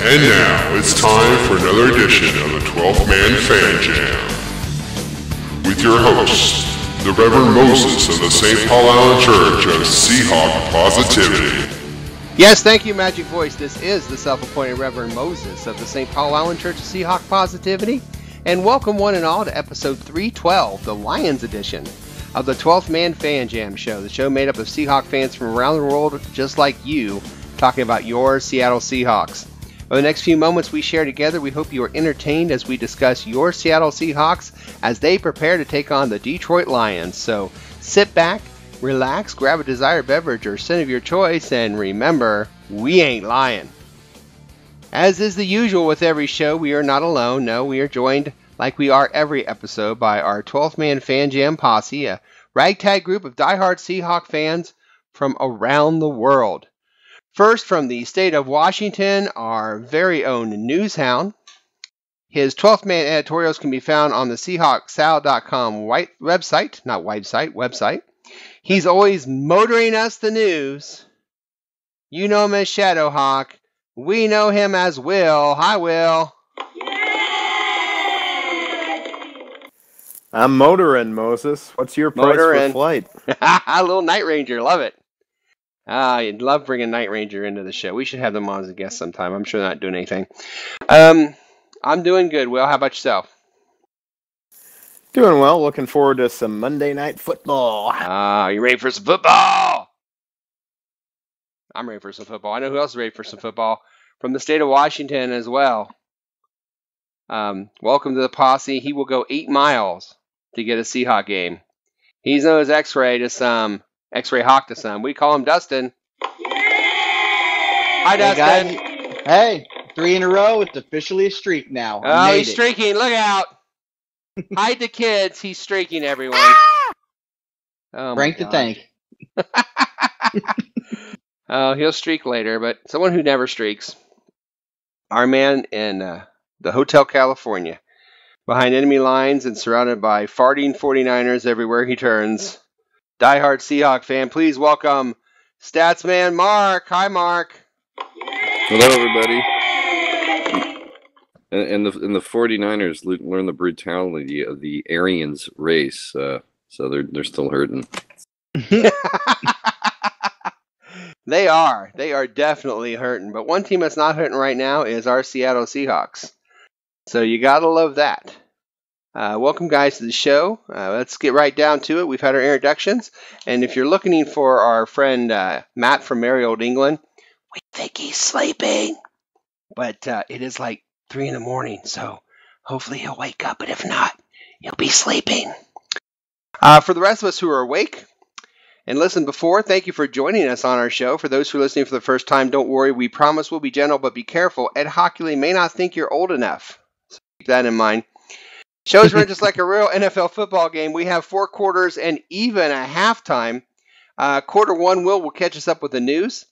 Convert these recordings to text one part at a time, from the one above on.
And now it's time for another edition of the 12th Man Fan Jam. With your host, the Reverend Moses of the St. Paul Island Church of Seahawk Positivity. Yes, thank you, Magic Voice. This is the self-appointed Reverend Moses of the St. Paul Island Church of Seahawk Positivity. And welcome one and all to episode 312, the Lions edition of the 12th Man Fan Jam show. The show made up of Seahawk fans from around the world, just like you, talking about your Seattle Seahawks. Over the next few moments we share together, we hope you are entertained as we discuss your Seattle Seahawks as they prepare to take on the Detroit Lions. So sit back, relax, grab a desired beverage or sin of your choice, and remember, we ain't lying. As is the usual with every show, we are not alone. No, we are joined, like we are every episode, by our 12th Man Fan Jam posse, a ragtag group of diehard Seahawk fans from around the world. First, from the state of Washington, our very own Newshound. His 12th Man editorials can be found on the SeahawkSal.com website. He's always motoring us the news. You know him as Shadowhawk. We know him as Will. Hi, Will. I'm motoring, Moses. What's your price for flight? A little Night Ranger. Love it. You'd love bringing Night Ranger into the show. We should have them on as a guest sometime. I'm sure they're not doing anything. I'm doing good, Will. How about yourself? Doing well. Looking forward to some Monday Night Football. You ready for some football? I'm ready for some football. I know who else is ready for some football. From the state of Washington as well. Welcome to the posse. He will go 8 miles to get a Seahawk game. He's known as X-Ray to some, X-Ray Hawk to some. We call him Dustin. Hi, Dustin. Guys. Hey, 3 in a row. It's officially a streak now. Oh, he's streaking. Look out. Hide the kids. He's streaking, everyone. Oh, Rank the tank. Oh, he'll streak later, but someone who never streaks. Our man in the Hotel California, behind enemy lines and surrounded by farting 49ers everywhere he turns. Diehard Seahawk fan, please welcome Statsman Mark. Hi, Mark. Hello, everybody. And the 49ers learn the brutality of the Aryans race, so they're still hurting. They are definitely hurting. But one team that's not hurting right now is our Seattle Seahawks. So you gotta love that. Welcome, guys, to the show. Let's get right down to it. We've had our introductions, and if you're looking for our friend Matt from merry old England, we think he's sleeping, but it is like 3 in the morning, so hopefully he'll wake up. But if not, he'll be sleeping. For the rest of us who are awake and listened before, thank you for joining us on our show. For those who are listening for the first time, don't worry. We promise we'll be gentle, but be careful. Ed Hockley may not think you're old enough. So keep that in mind. Shows run just like a real NFL football game. We have 4 quarters and even a halftime. Quarter 1, will catch us up with the news.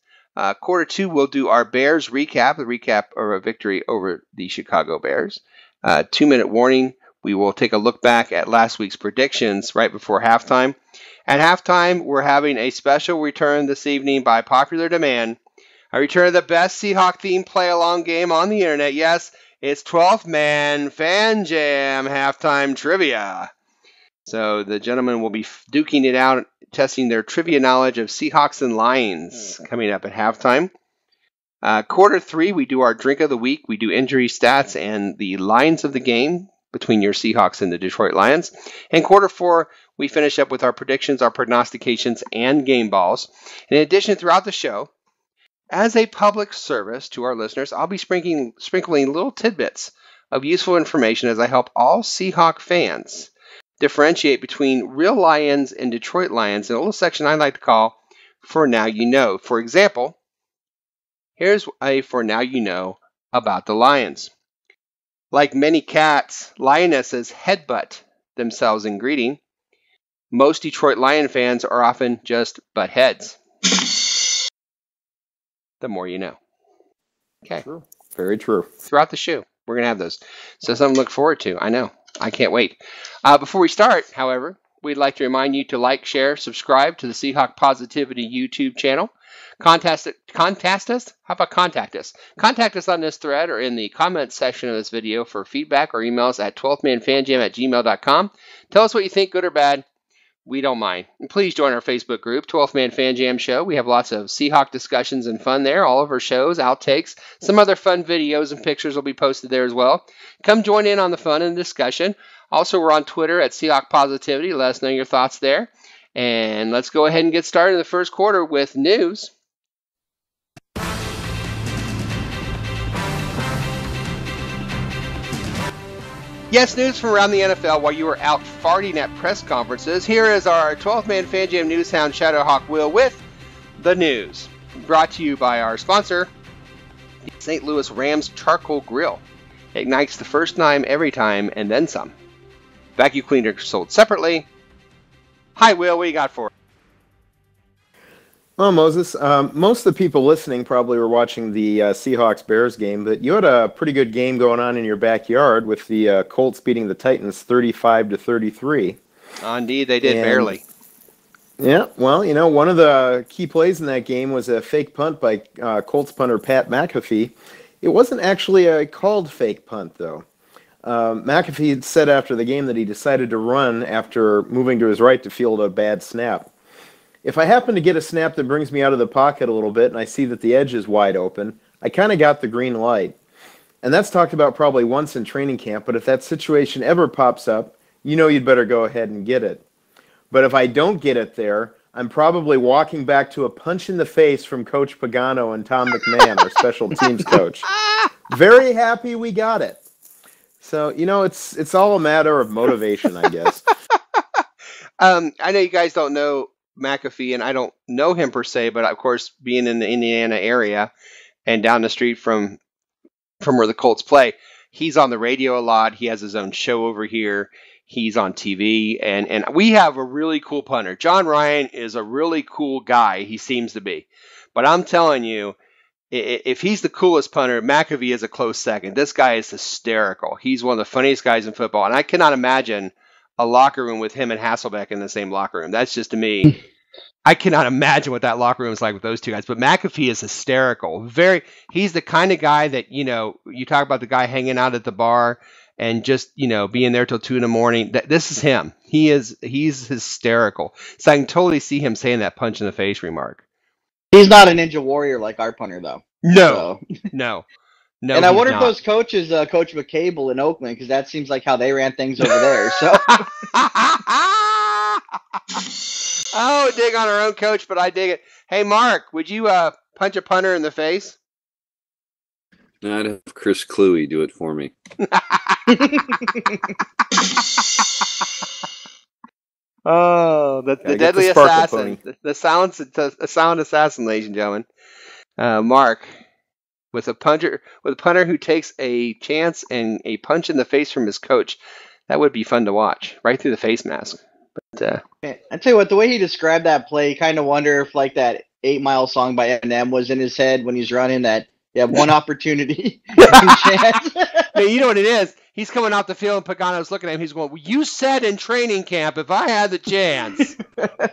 Quarter 2, we'll do our Bears recap, the recap of a victory over the Chicago Bears. 2-minute warning. We will take a look back at last week's predictions right before halftime. At halftime, we're having a special return this evening by popular demand. A return of the best Seahawk-themed play-along game on the internet. Yes, it's 12th Man Fan Jam halftime trivia. So the gentlemen will be duking it out, testing their trivia knowledge of Seahawks and Lions coming up at halftime. Quarter 3, we do our drink of the week. We do injury stats and the lines of the game between your Seahawks and the Detroit Lions. And quarter 4, we finish up with our predictions, our prognostications, and game balls. In addition, throughout the show, as a public service to our listeners, I'll be sprinkling little tidbits of useful information as I help all Seahawk fans differentiate between real Lions and Detroit Lions in a little section I like to call For Now You Know. For example, here's a For Now You Know about the Lions. Like many cats, lionesses headbutt themselves in greeting. Most Detroit Lion fans are often just butt heads. The more you know. Okay. True. Very true. Throughout the show, we're going to have those. So something to look forward to. I know. I can't wait. Before we start, however, we'd like to remind you to like, share, subscribe to the Seahawk Positivity YouTube channel. Contact us? How about contact us? Contact us on this thread or in the comments section of this video for feedback or emails at 12thmanfanjam@gmail.com. Tell us what you think, good or bad. We don't mind. And please join our Facebook group, 12th Man Fan Jam Show. We have lots of Seahawk discussions and fun there. All of our shows, outtakes, some other fun videos and pictures will be posted there as well. Come join in on the fun and discussion. Also, we're on Twitter at Seahawk Positivity. Let us know your thoughts there. And let's go ahead and get started in the first quarter with news. Yes, news from around the NFL while you were out farting at press conferences. Here is our 12th Man Fan Jam News Hound Shadowhawk Will with the news. Brought to you by our sponsor, the St. Louis Rams Charcoal Grill. Ignites the first time, every time, and then some. Vacuum cleaner sold separately. Hi, Will. What do you got for us? Well, Moses, most of the people listening probably were watching the Seahawks-Bears game, but you had a pretty good game going on in your backyard with the Colts beating the Titans 35-33. Indeed, they did, barely. Yeah, well, one of the key plays in that game was a fake punt by Colts punter Pat McAfee. It wasn't actually a called fake punt, though. McAfee had said after the game that he decided to run after moving to his right to field a bad snap. If I happen to get a snap that brings me out of the pocket a little bit and I see that the edge is wide open, I kind of got the green light. And that's talked about probably once in training camp, but if that situation ever pops up, you'd better go ahead and get it. But if I don't get it there, I'm probably walking back to a punch in the face from Coach Pagano and Tom McMahon, our special teams coach. Very happy we got it. So, it's all a matter of motivation, I guess. I know you guys don't know McAfee, and I don't know him per se, but of course, being in the Indiana area and down the street from where the Colts play, he's on the radio a lot. He has his own show over here. He's on TV, and we have a really cool punter. John Ryan is a really cool guy. He seems to be. But I'm telling you, if he's the coolest punter, McAfee is a close second. This guy is hysterical. He's one of the funniest guys in football, and I cannot imagine a locker room with him and Hasselbeck in the same locker room. That's just, to me, I cannot imagine what that locker room is like with those two guys. But McAfee is hysterical. He's the kind of guy that, you talk about the guy hanging out at the bar and just, being there till 2 a.m. This is him. He's hysterical. So I can totally see him saying that punch in the face remark. He's not a ninja warrior like our punter, though. No, no. No, and I wonder if those coaches, Coach McCable in Oakland, because that seems like how they ran things over there. So, oh, dig on our own coach, but I dig it. Hey, Mark, would you punch a punter in the face? No, I'd have Chris Cluey do it for me. Oh, the deadly assassin, the sound assassin, ladies and gentlemen. Mark. With a punter who takes a chance and a punch in the face from his coach, that would be fun to watch, right through the face mask. But I tell you what, the way he described that play, you kind of wonder if like that 8 Mile song by Eminem was in his head when he's running. That you have one opportunity, one chance. Hey, you know what it is? He's coming off the field, and Pagano's looking at him. He's going, well, "You said in training camp, if I had the chance,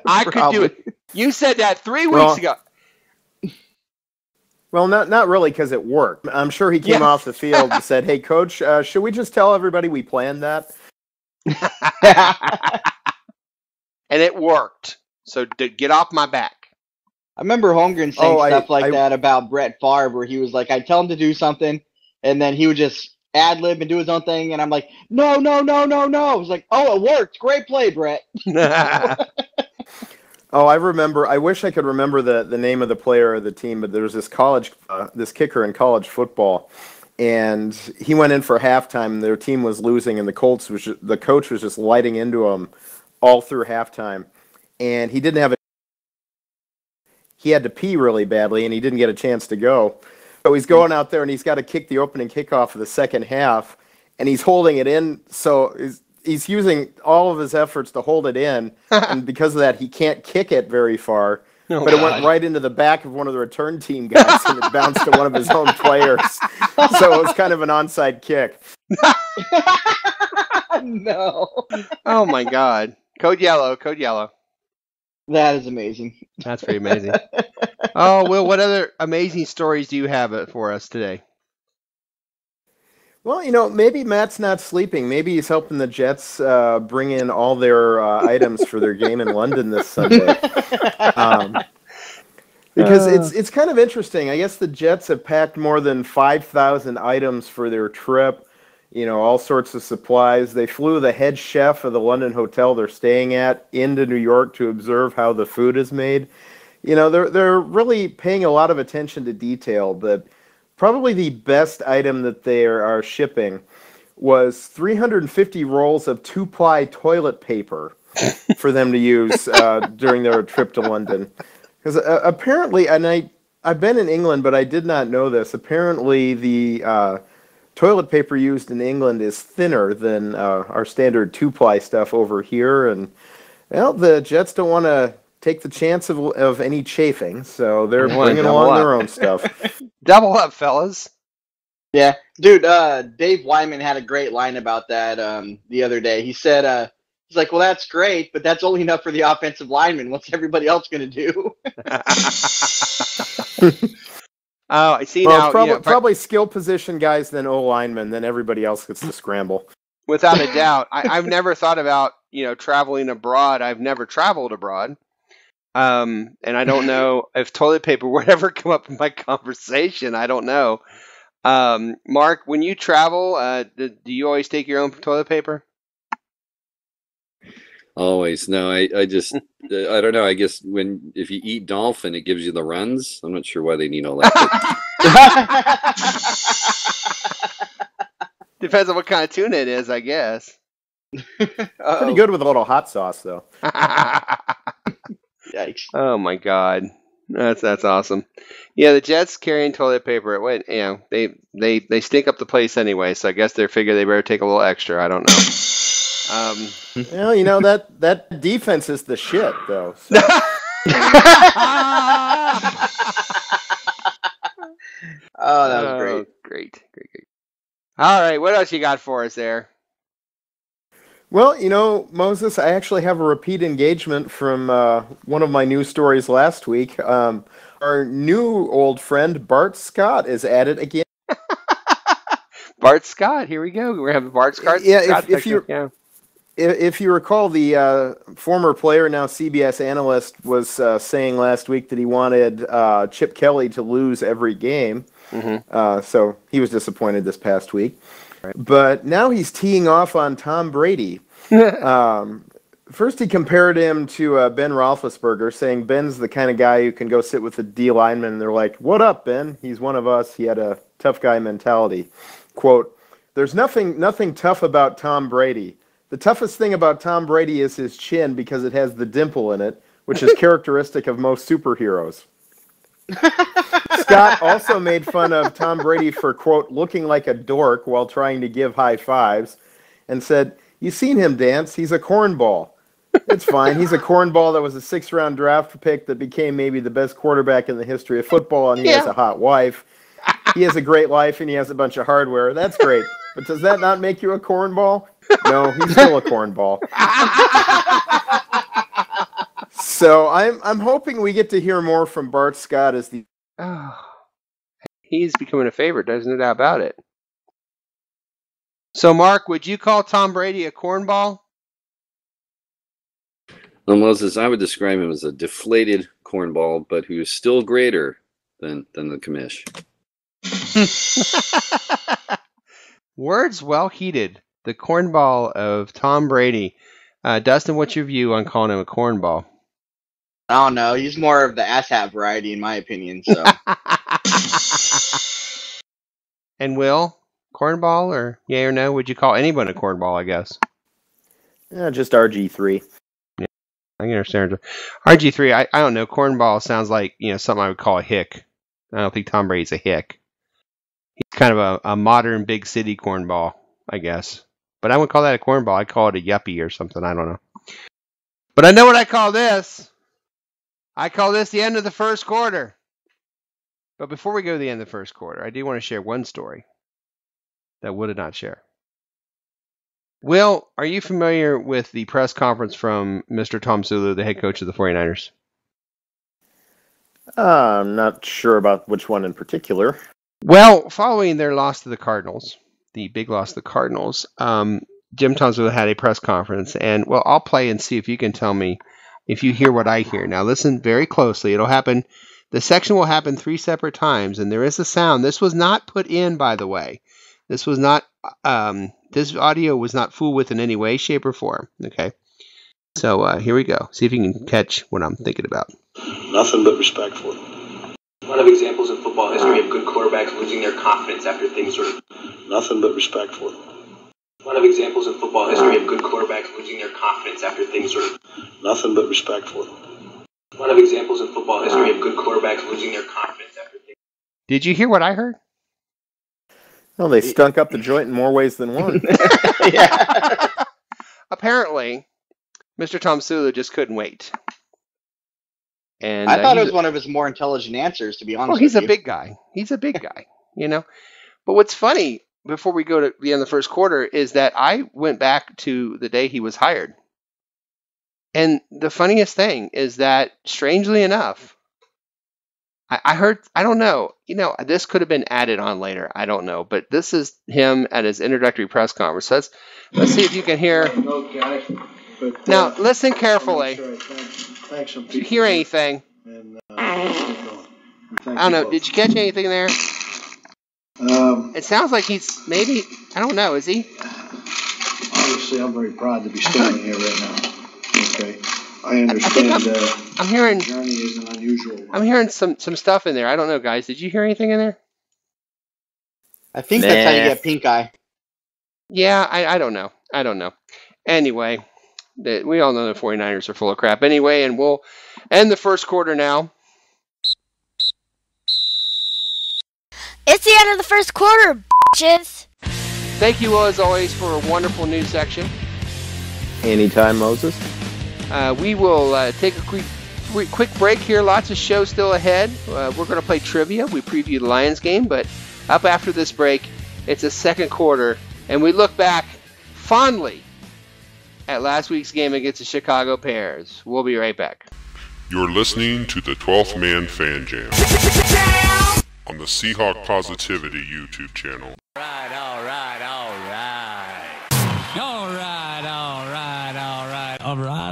I could do it. You said that 3 weeks ago." Well, not really, because it worked. I'm sure he came off the field and said, "Hey, Coach, should we just tell everybody we planned that?" And it worked. So get off my back. I remember Holmgren saying stuff like that about Brett Favre, where he was like, I'd tell him to do something, and then he would just ad-lib and do his own thing, and I'm like, no. I was like, oh, it worked. Great play, Brett. Oh, I remember. I wish I could remember the name of the player or the team, but there was this kicker in college football, and he went in for halftime. Their team was losing, and the coach was just lighting into him all through halftime, and he didn't have he had to pee really badly, and he didn't get a chance to go. So he's going out there, and he's got to kick the opening kickoff of the second half, and he's holding it in. So he's using all of his efforts to hold it in, and because of that, he can't kick it very far. But it went right into the back of one of the return team guys, and it bounced to one of his own players. So it was kind of an onside kick. No. Oh, my God. Code yellow. Code yellow. That is amazing. That's pretty amazing. Oh, Will, what other amazing stories do you have for us today? Well, maybe Matt's not sleeping. Maybe he's helping the Jets bring in all their items for their game in London this Sunday. Because it's kind of interesting. I guess the Jets have packed more than 5,000 items for their trip. All sorts of supplies. They flew the head chef of the London hotel they're staying at into New York to observe how the food is made. They're really paying a lot of attention to detail, but probably the best item that they are shipping was 350 rolls of 2-ply toilet paper for them to use during their trip to London. Because apparently, and I've been in England, but I did not know this, apparently the toilet paper used in England is thinner than our standard 2-ply stuff over here. And, the Jets don't want to take the chance of any chafing, so they're bringing along their own stuff. Double up, fellas. Yeah, dude. Dave Wyman had a great line about that the other day. He said, "He's like, well, that's great, but that's only enough for the offensive lineman. What's everybody else going to do?" Oh, I see now. Probably, probably skill position guys, then O linemen, then everybody else gets to scramble. Without a doubt, I've never thought about traveling abroad. I've never traveled abroad. And I don't know if toilet paper would ever come up in my conversation. I don't know. Mark, when you travel, do you always take your own toilet paper? Always. No, I just, I don't know. I guess if you eat dolphin, it gives you the runs. I'm not sure why they need all that. Depends on what kind of tuna it is, I guess. Pretty good with a little hot sauce, though. Yikes. Oh my God, that's awesome. Yeah, the Jets carrying toilet paper. They stink up the place anyway, so I guess they figure they better take a little extra. I don't know. Well, that defense is the shit, though. So. Oh, that was great. All right, what else you got for us there? Well, Moses, I actually have a repeat engagement from one of my news stories last week. Our new old friend, Bart Scott, is at it again. Bart Scott, here we go. We're having Bart Scott. Yeah, if you recall, the former player, now CBS analyst, was saying last week that he wanted Chip Kelly to lose every game. Mm-hmm. So he was disappointed this past week. Right. But now he's teeing off on Tom Brady. First, he compared him to Ben Roethlisberger, saying Ben's the kind of guy who can go sit with the D lineman, and they're like, "What up, Ben? He's one of us. He had a tough guy mentality." Quote, "There's nothing tough about Tom Brady. The toughest thing about Tom Brady is his chin because it has the dimple in it, which is characteristic of most superheroes." Scott also made fun of Tom Brady for, quote, looking like a dork while trying to give high fives, and said, "You seen him dance? He's a cornball. It's fine. He's a cornball that was a 6th-round draft pick that became maybe the best quarterback in the history of football, and he has a hot wife. He has a great life, and he has a bunch of hardware. That's great. But does that not make you a cornball? No, he's still a cornball." So I'm hoping we get to hear more from Bart Scott as the. He's becoming a favorite, there's no doubt about it. So, Mark, would you call Tom Brady a cornball? Well, Moses, I would describe him as a deflated cornball, but who's still greater than the commish. Words well heated. The cornball of Tom Brady. Dustin, what's your view on calling him a cornball? I don't know. He's more of the asshat variety, in my opinion. So. And Will, cornball or yay or no? Would you call anyone a cornball? I guess. Just RG3. Yeah, I can understand. RG3. I don't know. Cornball sounds like something I would call a hick. I don't think Tom Brady's a hick. He's kind of a modern big city cornball, I guess. But I wouldn't call that a cornball. I'd call it a yuppie or something. I don't know. But I know what I call this. I call this the end of the first quarter. But before we go to the end of the first quarter, I do want to share one story that Wood did not share. Will, are you familiar with the press conference from Mr. Tom Sulu, the head coach of the 49ers? I'm not sure about which one in particular. Well, following their loss to the Cardinals, the big loss to the Cardinals, Jim Tom Sulu had a press conference, and, well, I'll play and see if you can tell me if you hear what I hear. Now, listen very closely. It'll happen. The section will happen 3 separate times, and there is a sound. This was not put in, by the way. This was not. This audio was not fooled with in any way, shape, or form. Okay. So here we go. See if you can catch what I'm thinking about. Nothing but respect for them. A lot of examples in football history of good quarterbacks losing their confidence after things sort of. Nothing but respect for them. A lot of examples in football history of good quarterbacks losing their confidence after things sort of. Nothing but respect for them. A lot of examples in football history of good quarterbacks losing their confidence after things. Did you hear what I heard? Well, they stunk up the joint in more ways than one. Yeah. Apparently, Mr. Tom Sulu just couldn't wait. And I thought it was one of his more intelligent answers, to be honest. Well, he's a big guy. He's a big guy, you know. But what's funny, before we go to the end of the first quarter, is that I went back to the day he was hired. And the funniest thing is that, strangely enough, I heard, I don't know, you know, this could have been added on later. I don't know. But this is him at his introductory press conference. So let's see if you can hear. Now, listen carefully. Did you hear anything? I don't know. Did you catch anything there? It sounds like he's maybe, I don't know, is he? Obviously, I'm very proud to be standing here right now. Okay. I understand I'm hearing, the journey is an unusual one. I'm hearing some stuff in there. I don't know, guys. Did you hear anything in there? I think that's how you get pink eye. Yeah, I don't know. I don't know. Anyway, we all know the 49ers are full of crap anyway, and we'll end the first quarter now. It's the end of the first quarter, bitches. Thank you, as always, for a wonderful news section. Anytime, Moses. We will take a quick break here. Lots of shows still ahead. We're going to play trivia. We preview the Lions game, but up after this break, it's a second quarter, and we look back fondly at last week's game against the Chicago Bears. We'll be right back. You're listening to the 12th Man Fan Jam on the Seahawk Positivity YouTube channel. All right.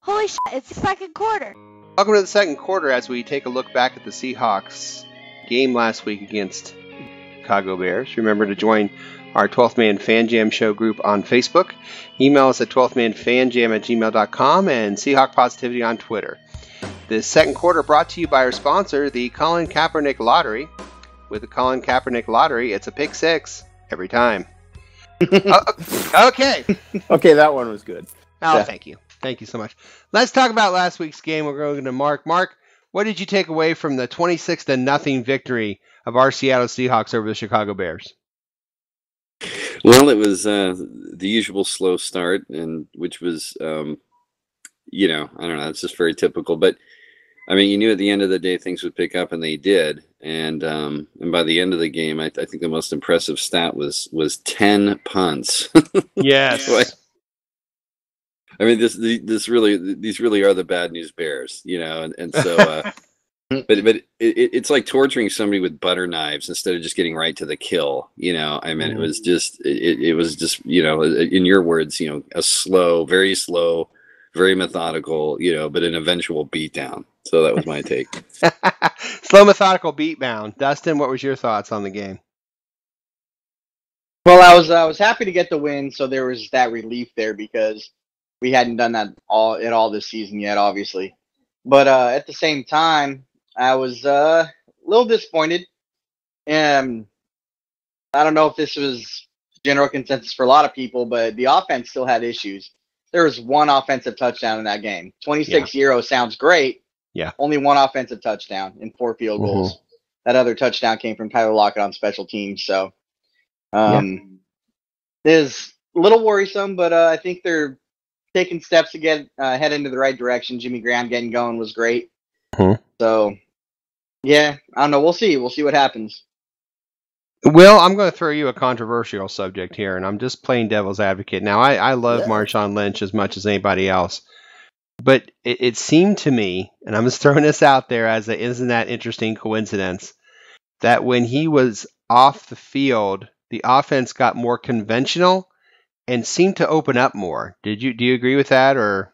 Holy shit, it's the second quarter. Welcome to the second quarter as we take a look back at the Seahawks game last week against Chicago Bears. Remember to join our 12th Man Fan Jam show group on Facebook. Email us at 12thmanfanjam@gmail.com and Seahawk Positivity on Twitter. This second quarter brought to you by our sponsor, the Colin Kaepernick Lottery. With the Colin Kaepernick Lottery, it's a pick six every time. Okay. Okay, that one was good. Oh, yeah. Thank you. Thank you so much. Let's talk about last week's game. We're going to Mark. Mark, what did you take away from the 26-0 victory of our Seattle Seahawks over the Chicago Bears? Well, it was the usual slow start, and which was, I don't know, it's just very typical. But I mean, you knew at the end of the day things would pick up, and they did. And by the end of the game, I think the most impressive stat was 10 punts. Yes. So I mean, these really are the bad news Bears, and so. But it's like torturing somebody with butter knives instead of just getting right to the kill. I mean, it was just in your words, a slow, very methodical, but an eventual beatdown. So that was my take. Slow, methodical beatdown. Dustin, what was your thoughts on the game? Well, I was happy to get the win, so there was that relief there because we hadn't done that all this season yet, obviously. But at the same time, I was a little disappointed. And I don't know if this was general consensus for a lot of people, but the offense still had issues. There was one offensive touchdown in that game. 26-0 sounds great. Yeah. Only one offensive touchdown and 4 field goals. Mm-hmm. That other touchdown came from Tyler Lockett on special teams. So it is a little worrisome, but I think they're taking steps to get head into the right direction. Jimmy Graham getting going was great. Mm-hmm. So, yeah, I don't know. We'll see. We'll see what happens. Well, I'm going to throw you a controversial subject here, and I'm just playing devil's advocate. Now, I love Marshawn Lynch as much as anybody else, but it seemed to me, and I'm just throwing this out there as a isn't that interesting coincidence, that when he was off the field, the offense got more conventional and seemed to open up more. Do you agree with that, or?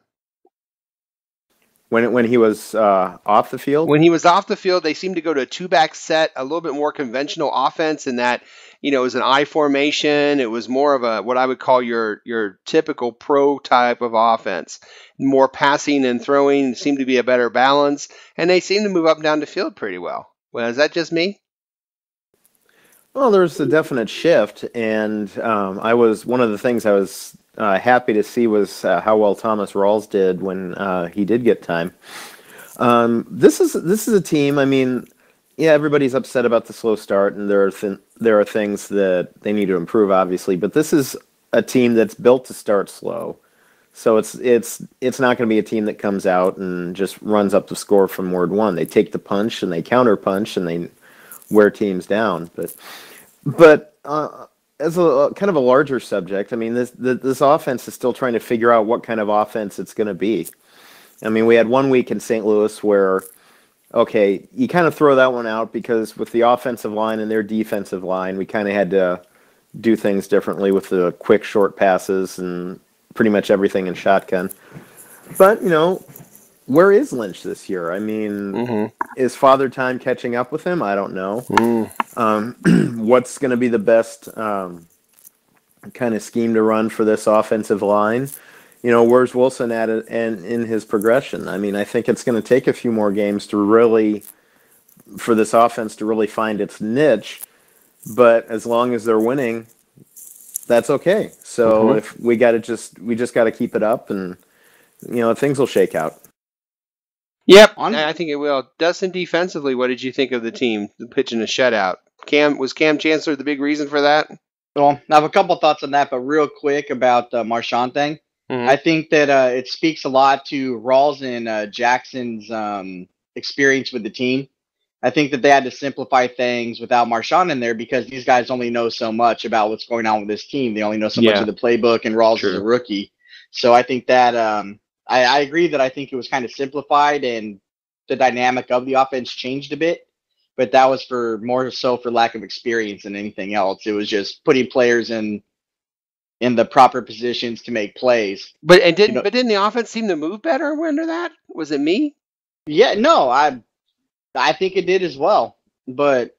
When he was off the field? When he was off the field, they seemed to go to a two-back set, a little bit more conventional offense in that, it was an I formation. It was more of a what I would call your typical pro type of offense. More passing and throwing seemed to be a better balance, and they seemed to move up and down the field pretty well. Well, is that just me? Well, there's a definite shift, and one of the things I was happy to see was how well Thomas Rawls did when he did get time. This is a team. I mean, yeah, everybody's upset about the slow start, and there are things that they need to improve, obviously. But this is a team that's built to start slow, so it's not going to be a team that comes out and just runs up the score from word one. They take the punch and they counter punch and they wear teams down, but as a kind of a larger subject, I mean, this offense is still trying to figure out what kind of offense it's going to be. I mean, we had 1 week in St. Louis where, okay, you kind of throw that one out because with the offensive line and their defensive line, we kind of had to do things differently with the quick short passes and pretty much everything in shotgun. But, where is Lynch this year? I mean, is Father Time catching up with him? I don't know. What's going to be the best kind of scheme to run for this offensive line? Where's Wilson at it and in his progression? I mean, I think it's going to take a few more games for this offense to really find its niche. But as long as they're winning, that's okay. So if we just got to keep it up, and things will shake out. Yep, I think it will. Dustin, defensively, what did you think of the team pitching a shutout? Was Cam Chancellor the big reason for that? Well, I have a couple thoughts on that, but real quick about the Marshawn thing. I think that it speaks a lot to Rawls and Jackson's experience with the team. I think that they had to simplify things without Marshawn in there because these guys only know so much about what's going on with this team. They only know so much of the playbook, and Rawls is a rookie. So I think that I agree that I think it was kind of simplified and the dynamic of the offense changed a bit, but that was more so for lack of experience than anything else. It was just putting players in the proper positions to make plays. But didn't the offense seem to move better under that? Was it me? Yeah, no, I think it did as well. But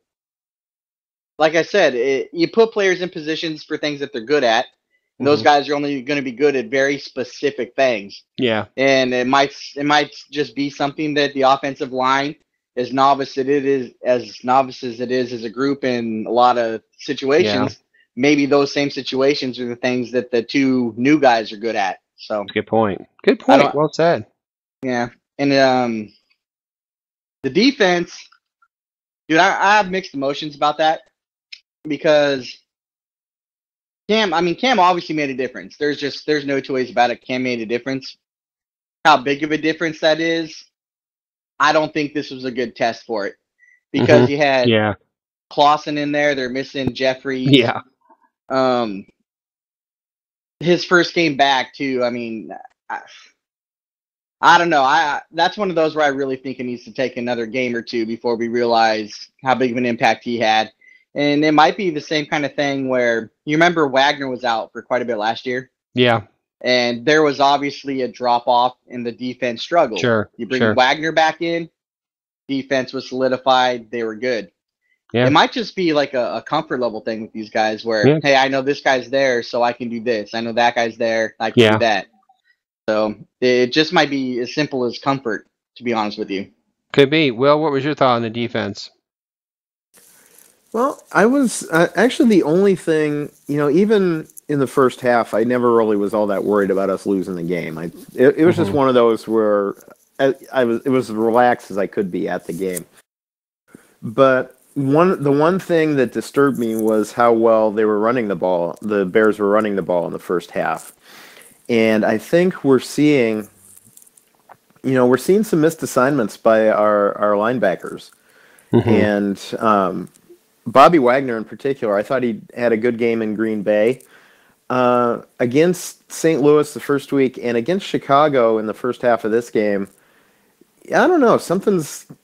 like I said, you put players in positions for things that they're good at. And those guys are only going to be good at very specific things. Yeah. And it might just be something that the offensive line, as novice as it is as a group in a lot of situations, maybe those same situations are the things that the two new guys are good at. So good point. Good point. Well said. Yeah. And the defense, dude, I have mixed emotions about that because Cam obviously made a difference. There's no two ways about it. Cam made a difference. How big of a difference that is, I don't think this was a good test for it because you had Clausen in there. They're missing Jeffries. Yeah. His first game back too. I mean, I don't know. That's one of those where I really think it needs to take another game or two before we realize how big of an impact he had. And it might be the same kind of thing where you remember Wagner was out for quite a bit last year. Yeah. And there was obviously a drop off in the defense struggle. Sure. You bring Wagner back in, defense was solidified. They were good. Yeah. It might just be like a comfort level thing with these guys where, hey, I know this guy's there, so I can do this. I know that guy's there, I can do that. So it just might be as simple as comfort, to be honest with you. Could be. Will, what was your thought on the defense? Well, I was actually the only thing, even in the first half, I never really was all that worried about us losing the game. It was just one of those where it was as relaxed as I could be at the game. But the one thing that disturbed me was how well they were running the ball. The Bears were running the ball in the first half. And I think we're seeing some missed assignments by our linebackers. And Bobby Wagner in particular, I thought he had a good game in Green Bay. Against St. Louis the first week and against Chicago in the first half of this game, I don't know.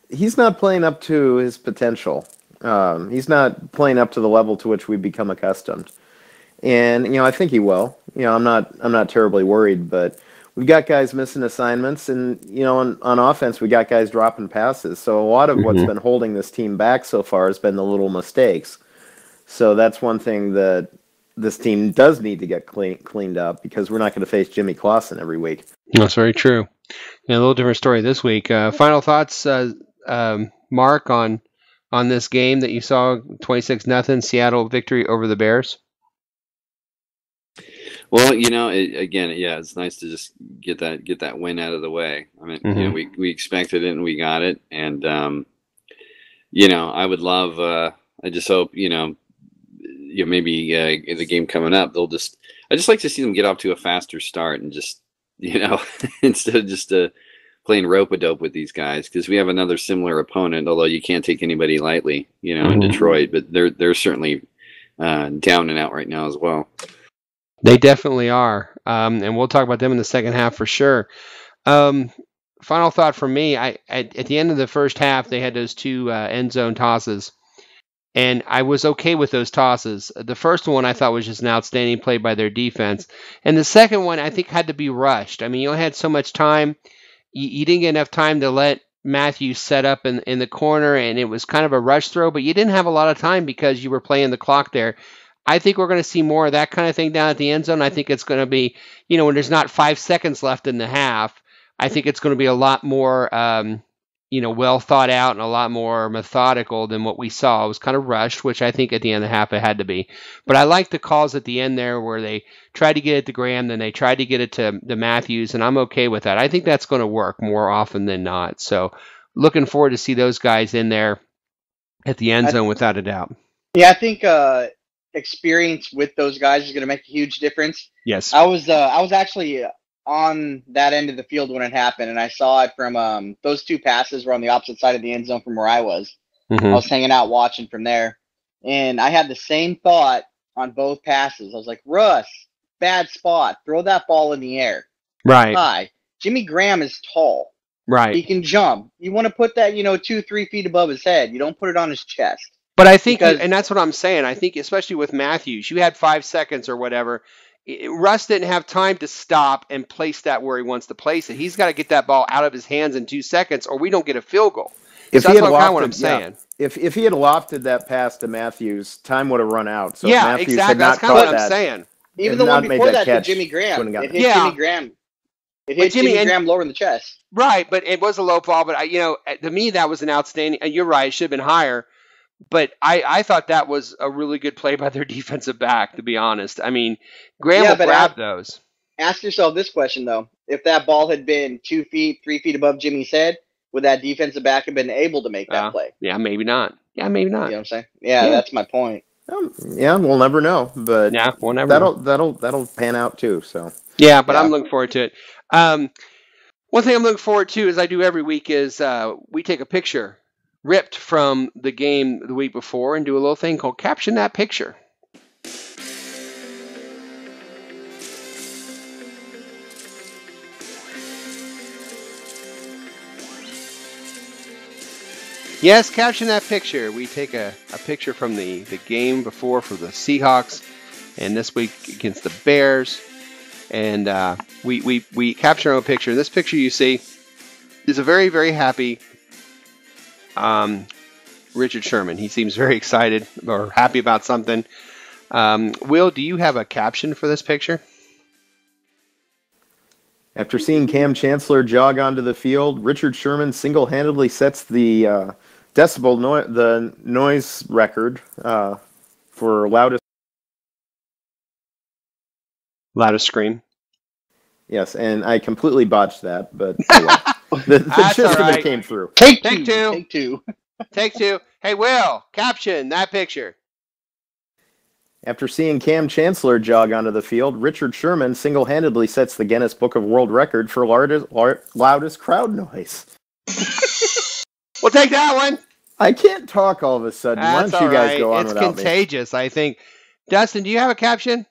He's not playing up to his potential. He's not playing up to the level to which we've become accustomed. And, I think he will. I'm not terribly worried, but we've got guys missing assignments, and, on offense, we got guys dropping passes. So a lot of what's been holding this team back so far has been the little mistakes. So that's one thing that this team does need to get cleaned up, because we're not going to face Jimmy Clausen every week. That's very true. Yeah, a little different story this week. Final thoughts, Mark, on this game that you saw, 26-0 Seattle victory over the Bears? Well, it's nice to just get that win out of the way. I mean, we expected it and we got it, and I would love. I just hope maybe the game coming up, I just like to see them get off to a faster start and just instead of just playing rope-a-dope with these guys, because we have another similar opponent. Although you can't take anybody lightly, in Detroit, but they're certainly down and out right now as well. They definitely are, and we'll talk about them in the second half for sure. Final thought from me, at the end of the first half, they had those two end zone tosses, and I was okay with those tosses. The first one I thought was just an outstanding play by their defense, and the second one I think had to be rushed. I mean, you only had so much time. You didn't get enough time to let Matthews set up in the corner, and it was kind of a rush throw, but you didn't have a lot of time because you were playing the clock there. I think we're going to see more of that kind of thing down at the end zone. I think it's going to be, when there's not 5 seconds left in the half, I think it's going to be a lot more, well thought out and a lot more methodical than what we saw. It was kind of rushed, which I think at the end of the half it had to be. But I like the calls at the end there where they tried to get it to Graham, then they tried to get it to Matthews, and I'm okay with that. I think that's going to work more often than not. So looking forward to see those guys in there at the end zone without a doubt. Yeah, I think experience with those guys is going to make a huge difference. Yes. I was actually on that end of the field when it happened, and I saw it from those two passes were on the opposite side of the end zone from where I was. I was hanging out watching from there, and I had the same thought on both passes. I was like, Russ, bad spot. Throw that ball in the air. Right. High. Jimmy Graham is tall. Right. He can jump. You want to put that, 2-3 feet above his head. You don't put it on his chest. But I think, and that's what I'm saying, I think especially with Matthews, you had 5 seconds or whatever. Russ didn't have time to stop and place that where he wants to place it. He's got to get that ball out of his hands in 2 seconds, or we don't get a field goal. If so he that's had kind of what lofted, I'm saying. Yeah. If he had lofted that pass to Matthews, time would have run out. So yeah, if Matthews exactly. had not that's kind of what I'm that, saying. Even the one before that to Jimmy Graham, it hit Jimmy Graham. It hit Jimmy Graham lower in the chest. Right, but it was a low ball. But to me, that was an outstanding. You're right; it should have been higher. But I thought that was a really good play by their defensive back. To be honest, I mean, Graham will grab those. Ask yourself this question though: if that ball had been 2 feet, 3 feet above Jimmy's head, would that defensive back have been able to make that play? Yeah, maybe not. Yeah, maybe not. You know what I'm saying? Yeah, that's my point. Yeah, we'll never know, but yeah, we'll never know. That'll pan out too. So yeah, but I'm looking forward to it. One thing I'm looking forward to, as I do every week, is we take a picture ripped from the game the week before and do a little thing called Caption That Picture. Yes, Caption That Picture. We take a picture from the game before for the Seahawks, and this week against the Bears. And we capture our own picture. This picture you see is a very, very happy Richard Sherman. He seems very excited or happy about something. Will, do you have a caption for this picture? After seeing Cam Chancellor jog onto the field, Richard Sherman single-handedly sets the noise record for loudest scream. Yes, and I completely botched that, but oh well. the gist of it came through. Take two. Take two. Hey, Will, caption that picture. After seeing Cam Chancellor jog onto the field, Richard Sherman single-handedly sets the Guinness Book of World Record for loudest crowd noise. We'll take that one. I can't talk all of a sudden. Why don't you guys go on without me? It's contagious, I think. Dustin, do you have a caption?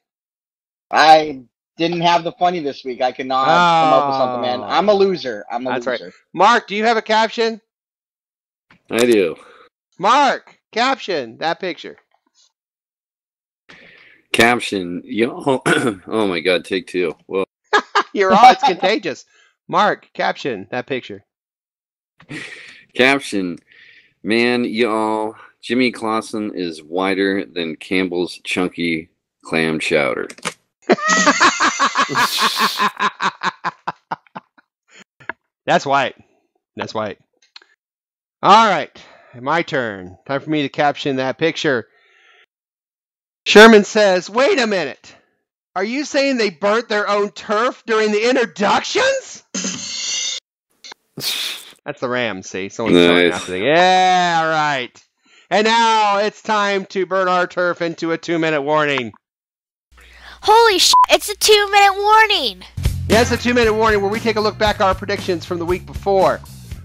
I didn't have the funny this week. I cannot come up with something, man. I'm a loser. That's right. Mark, do you have a caption? I do. Mark, caption that picture. Caption, yo. Oh my God, take two. Well, it's contagious. Mark, caption that picture. Caption, man, y'all, Jimmy Clausen is wider than Campbell's chunky clam chowder. That's white. All right, my turn. Time for me to caption that picture. Sherman says, wait a minute. Are you saying they burnt their own turf during the introductions? That's the Rams, see? Someone's telling after the... Yeah, right. And now it's time to burn our turf into a 2-minute warning. Holy shit, it's a 2-minute warning. Yeah, it's a 2-minute warning where we take a look back at our predictions from the week before.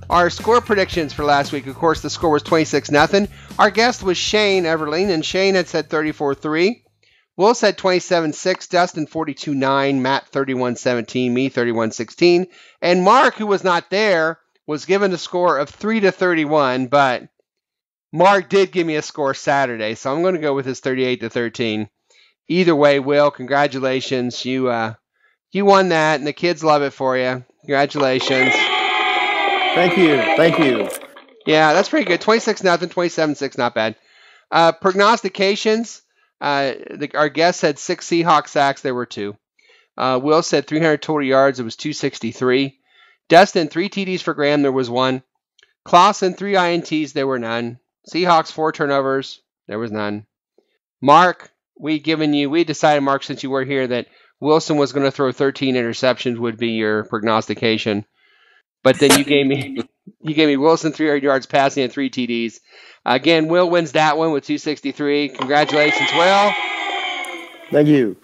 Our score predictions for last week, of course, the score was 26-0. Our guest was Shane Everling, and Shane had said 34-3. Will said 27-6, Dustin 42-9, Matt 31-17, me 31-16, and Mark, who was not there, was given a score of 3-31, but Mark did give me a score Saturday, so I'm going to go with his 38-13. Either way, Will, congratulations. You won that, and the kids love it for you. Congratulations. Thank you. Yeah, that's pretty good. 26-0, 27-6, not bad. Prognostications. Our guest said 6 Seahawk sacks. There were 2. Will said 300 total yards. It was 263. Dustin, 3 TDs for Graham. There was 1. Clausen, 3 INTs. There were none. Seahawks, 4 turnovers. There was none. Mark, we decided, Mark, since you were here, that Wilson was going to throw 13 interceptions would be your prognostication. But then you gave me Wilson 300 yards passing and 3 TDs. Again, Will wins that one with 263. Congratulations, Will. Thank you.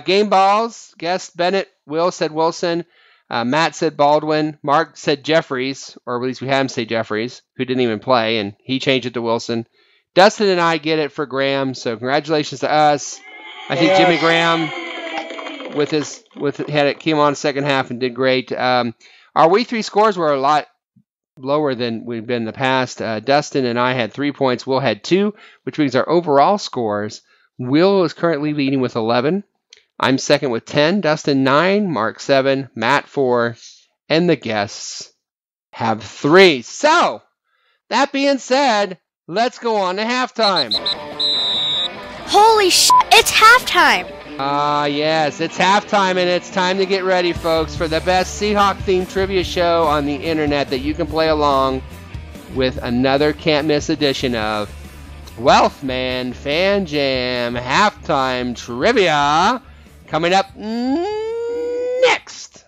Game balls. Guest Bennett. Will said Wilson. Matt said Baldwin. Mark said Jeffries, or at least we had him say Jeffries, who didn't even play, and he changed it to Wilson. Dustin and I get it for Graham, so congratulations to us. I think Jimmy Graham came on second half and did great. Our week 3 scores were a lot lower than we've been in the past. Dustin and I had 3 points. Will had 2, which means our overall scores. Will is currently leading with 11. I'm second with 10. Dustin 9. Mark 7. Matt 4. And the guests have 3. So, that being said, let's go on to halftime. Holy shit, it's halftime. Yes, it's halftime, and it's time to get ready, folks, for the best Seahawk-themed trivia show on the internet that you can play along with another can't-miss edition of 12th Man Fan Jam Halftime Trivia coming up next.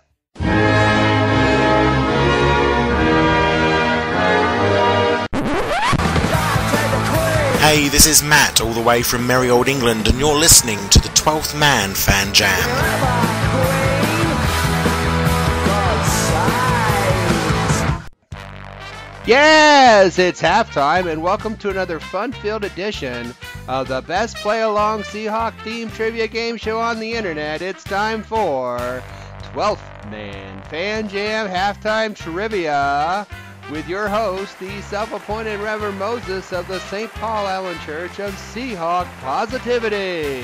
Hey, this is Matt, all the way from merry old England, and you're listening to the 12th Man Fan Jam. Yes, it's halftime, and welcome to another fun-filled edition of the best play-along Seahawk-themed trivia game show on the internet. It's time for 12th Man Fan Jam Halftime Trivia with your host, the self-appointed Reverend Moses of the St. Paul Allen Church of Seahawk Positivity.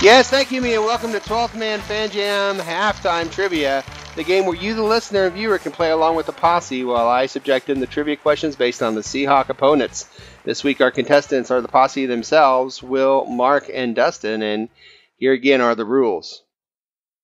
Yes, thank you, and welcome to 12th Man Fan Jam Halftime Trivia, the game where you, the listener and viewer, can play along with the posse while I subject in the trivia questions based on the Seahawk opponents. This week our contestants are the posse themselves, Will, Mark, and Dustin, and here again are the rules.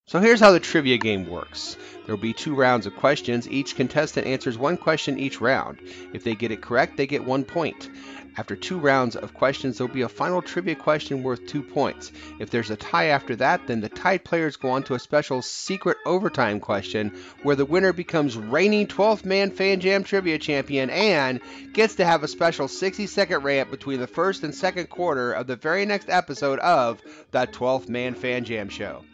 So here's how the trivia game works. There will be 2 rounds of questions. Each contestant answers 1 question each round. If they get it correct, they get 1 point. After 2 rounds of questions, there will be a final trivia question worth 2 points. If there's a tie after that, then the tied players go on to a special secret overtime question where the winner becomes reigning 12th Man Fan Jam Trivia Champion and gets to have a special 60-second rant between the first and second quarter of the very next episode of the 12th Man Fan Jam Show.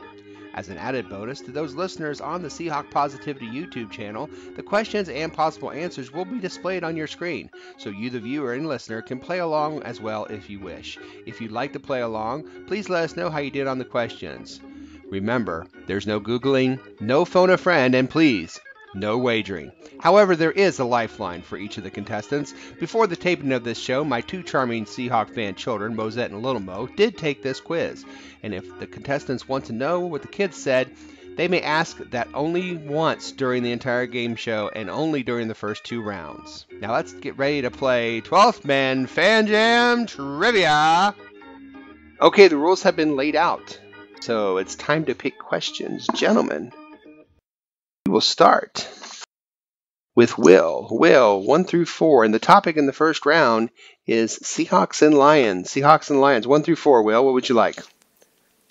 As an added bonus to those listeners on the Seahawk Positivity YouTube channel, the questions and possible answers will be displayed on your screen, so you, the viewer and listener, can play along as well if you wish. If you'd like to play along, please let us know how you did on the questions. Remember, there's no Googling, no phone a friend, and please, no wagering. However, there is a lifeline for each of the contestants. Before the taping of this show, my two charming Seahawk fan children, Mosette and Little Mo, did take this quiz. And if the contestants want to know what the kids said, they may ask that only once during the entire game show and only during the first 2 rounds. Now let's get ready to play 12th Man Fan Jam Trivia. Okay, the rules have been laid out. So it's time to pick questions. Gentlemen, we will start with Will. Will, 1 through 4. And the topic in the first round is Seahawks and Lions. Seahawks and Lions, 1 through 4. Will, what would you like?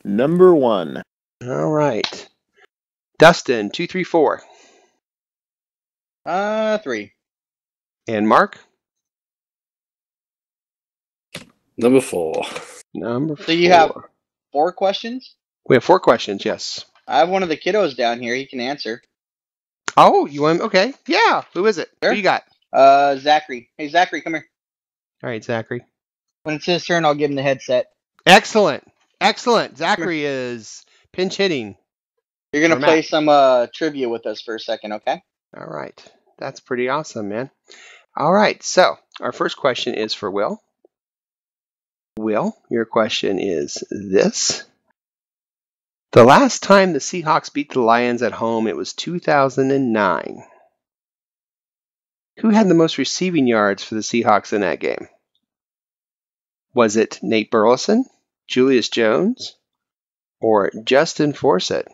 Number 1. All right. Dustin, 2, 3, 4. 3. And Mark? Number 4. Number 4. So you have 4 questions? We have 4 questions, yes. I have one of the kiddos down here. He can answer. Oh, you want? Okay. Yeah. Who is it? Sure. Who you got? Zachary. Hey, Zachary, come here. All right, Zachary. When it's his turn, I'll give him the headset. Excellent. Excellent. Zachary is pinch hitting. You're going to play some trivia with us for a second, okay? All right. That's pretty awesome, man. All right. So our first question is for Will. Will, your question is this. The last time the Seahawks beat the Lions at home, it was 2009. Who had the most receiving yards for the Seahawks in that game? Was it Nate Burleson, Julius Jones, or Justin Forsett?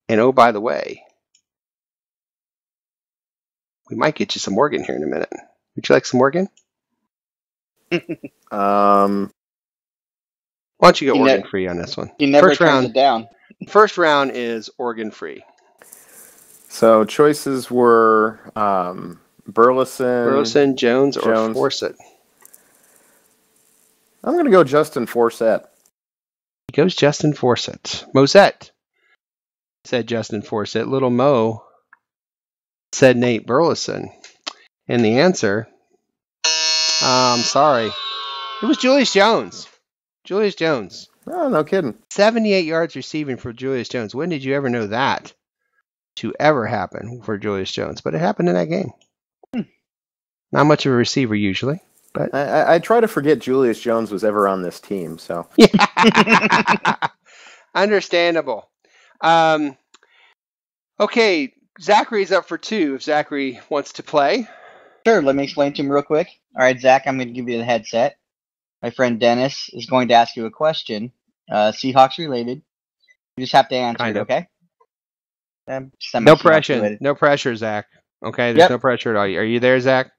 And oh, by the way, we might get you some Morgan here in a minute. Would you like some Morgan? Why don't you go organ free on this one? He never turns it down. First round is organ free. So choices were Burleson, Jones, or Forsett. I'm going to go Justin Forsett. He goes Justin Forsett. Mosette said Justin Forsett. Little Mo said Nate Burleson. And the answer, I'm sorry, it was Julius Jones. Julius Jones. Oh, no kidding. 78 yards receiving for Julius Jones. When did you ever know that to ever happen for Julius Jones? But it happened in that game. Not much of a receiver usually. But I try to forget Julius Jones was ever on this team. So understandable. Okay, Zachary's up for 2 if Zachary wants to play. Sure, let me explain to him real quick. All right, Zach, I'm going to give you the headset. My friend Dennis is going to ask you a question, Seahawks related. You just have to answer it, okay? No pressure. No pressure, Zach. Okay, there's no pressure at all. Are you there, Zach?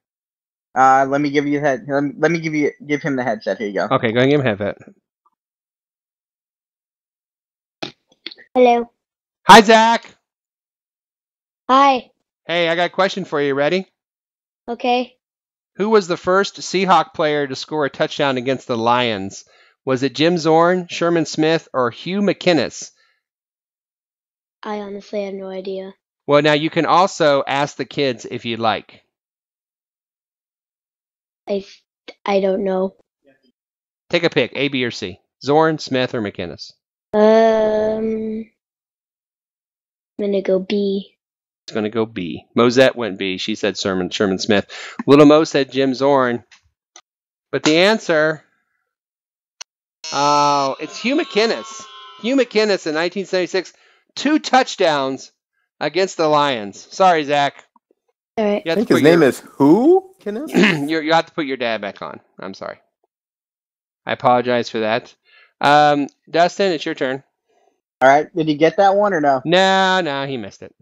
Let me give you let me give him the headset. Here you go. Okay, go ahead and give him a headset. Hello. Hi, Zach. Hi. Hey, I got a question for you. Ready? Okay. Who was the first Seahawk player to score a touchdown against the Lions? Was it Jim Zorn, Sherman Smith, or Hugh McInnes? I honestly have no idea. Well, now you can also ask the kids if you'd like. I don't know. Take a pick, A, B, or C. Zorn, Smith, or McInnes? I'm gonna go B. It's going to go B. Mosette went B. She said Sherman Smith. Little Mo said Jim Zorn. But the answer, it's Hugh McInnes. Hugh McInnes in 1976, 2 touchdowns against the Lions. Sorry, Zach. All right. I think his name is who? You have to put your dad back on. I'm sorry. I apologize for that. Dustin, it's your turn. All right. Did he get that one or no? No, he missed it.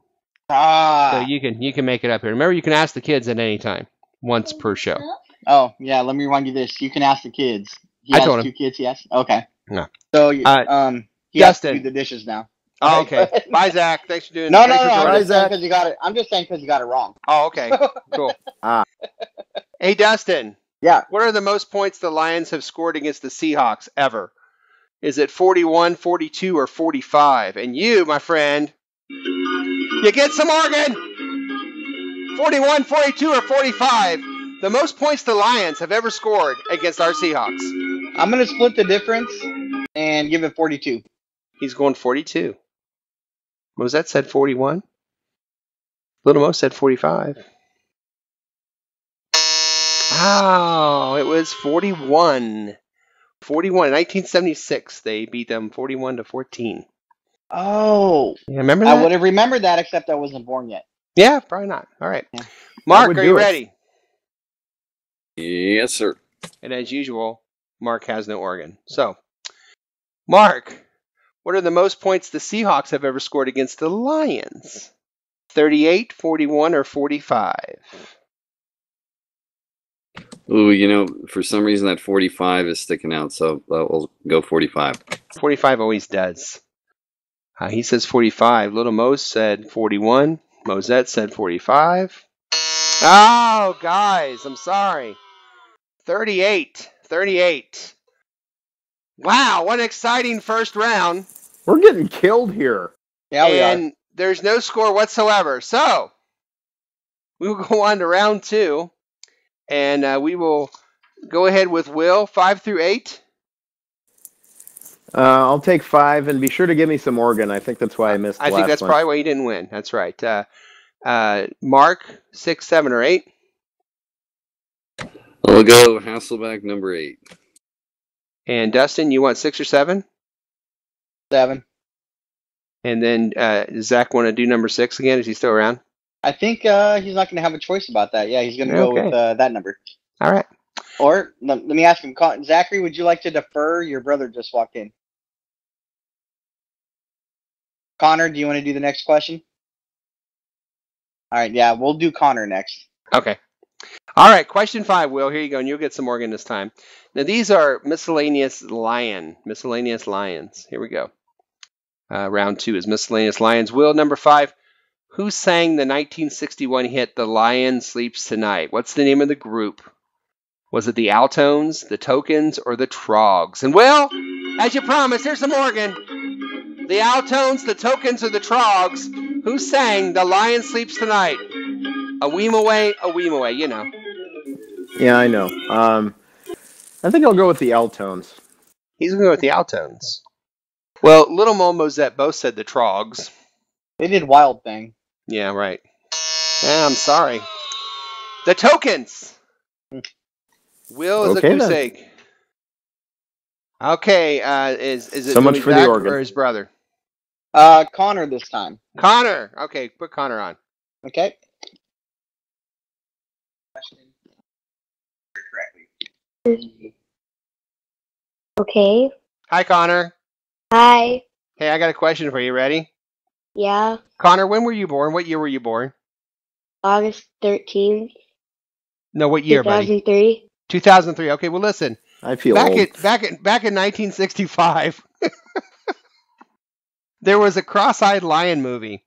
So you can make it up here. Remember, you can ask the kids at any time, once per show. Oh yeah, let me remind you this. You can ask the kids. I told him. 2 kids. Yes. Okay. No. So he has to do the dishes now. Oh, okay. Bye, Zach. Thanks for doing. No. I'm just saying because you got it. I'm just saying because you got it wrong. Oh, okay. Cool. Hey, Dustin. Yeah. What are the most points the Lions have scored against the Seahawks ever? Is it 41, 42, or 45? And you, my friend, you get some Oregon. 41, 42, or 45. The most points the Lions have ever scored against our Seahawks. I'm going to split the difference and give it 42. He's going 42. Mosette said 41. Little Mo said 45. Oh, it was 41. 41. In 1976, they beat them 41-14. Oh. You remember that? I would have remembered that, except I wasn't born yet. Yeah, probably not. All right. Yeah. Mark, are you ready? Yes, sir. And as usual, Mark has no Oregon. So, Mark, what are the most points the Seahawks have ever scored against the Lions? 38, 41, or 45? Ooh, you know, for some reason that 45 is sticking out, so we'll go 45. 45 always does. He says 45. Little Mo said 41. Mosette said 45. Oh, guys, I'm sorry. 38. 38. Wow, what an exciting first round. We're getting killed here. Yeah, we are. And there's no score whatsoever. So, we will go on to round 2. And we will go ahead with Will, 5 through 8. I'll take 5, and be sure to give me some Oregon. I think that's why I missed. I think that's probably why you didn't win. That's right. Mark, 6, 7, or 8. I'll go Hasselback number 8. And Dustin, you want 6 or 7? 7. And then does Zach want to do number 6 again? Is he still around? I think he's not going to have a choice about that. Yeah, he's going to go with that number. All right. Or let me ask him, Zachary, would you like to defer? Your brother just walked in. Connor, do you want to do the next question? All right, yeah, we'll do Connor next. Okay. All right, question 5, Will. Here you go, and you'll get some Oregon this time. Now, these are miscellaneous lions. Here we go. Round 2 is miscellaneous lions. Will, number 5. Who sang the 1961 hit "The Lion Sleeps Tonight"? What's the name of the group? Was it the Altones, the Tokens, or the Trogs? And Will, as you promised, here's some Oregon. The Altones, the Tokens, or the Trogs? Who sang "The Lion Sleeps Tonight"? A weem away, you know. Yeah, I know. I think I'll go with the Altones. He's going to go with the Altones. Well, Little Mo and Mosette both said the Trogs. They did Wild Thing. Yeah, right. Yeah, I'm sorry. The Tokens. Will is a goose egg. Okay, is it so much for the Oregon or his brother? Connor this time. Connor. Okay, put Connor on. Okay. Okay. Hi, Connor. Hi. Hey, I got a question for you. Ready? Yeah. Connor, when were you born? What year were you born? August 13th. No, what year, 2003. buddy? 2003. Okay, well, listen. I feel back old. Back in 1965, there was a Cross-Eyed Lion movie.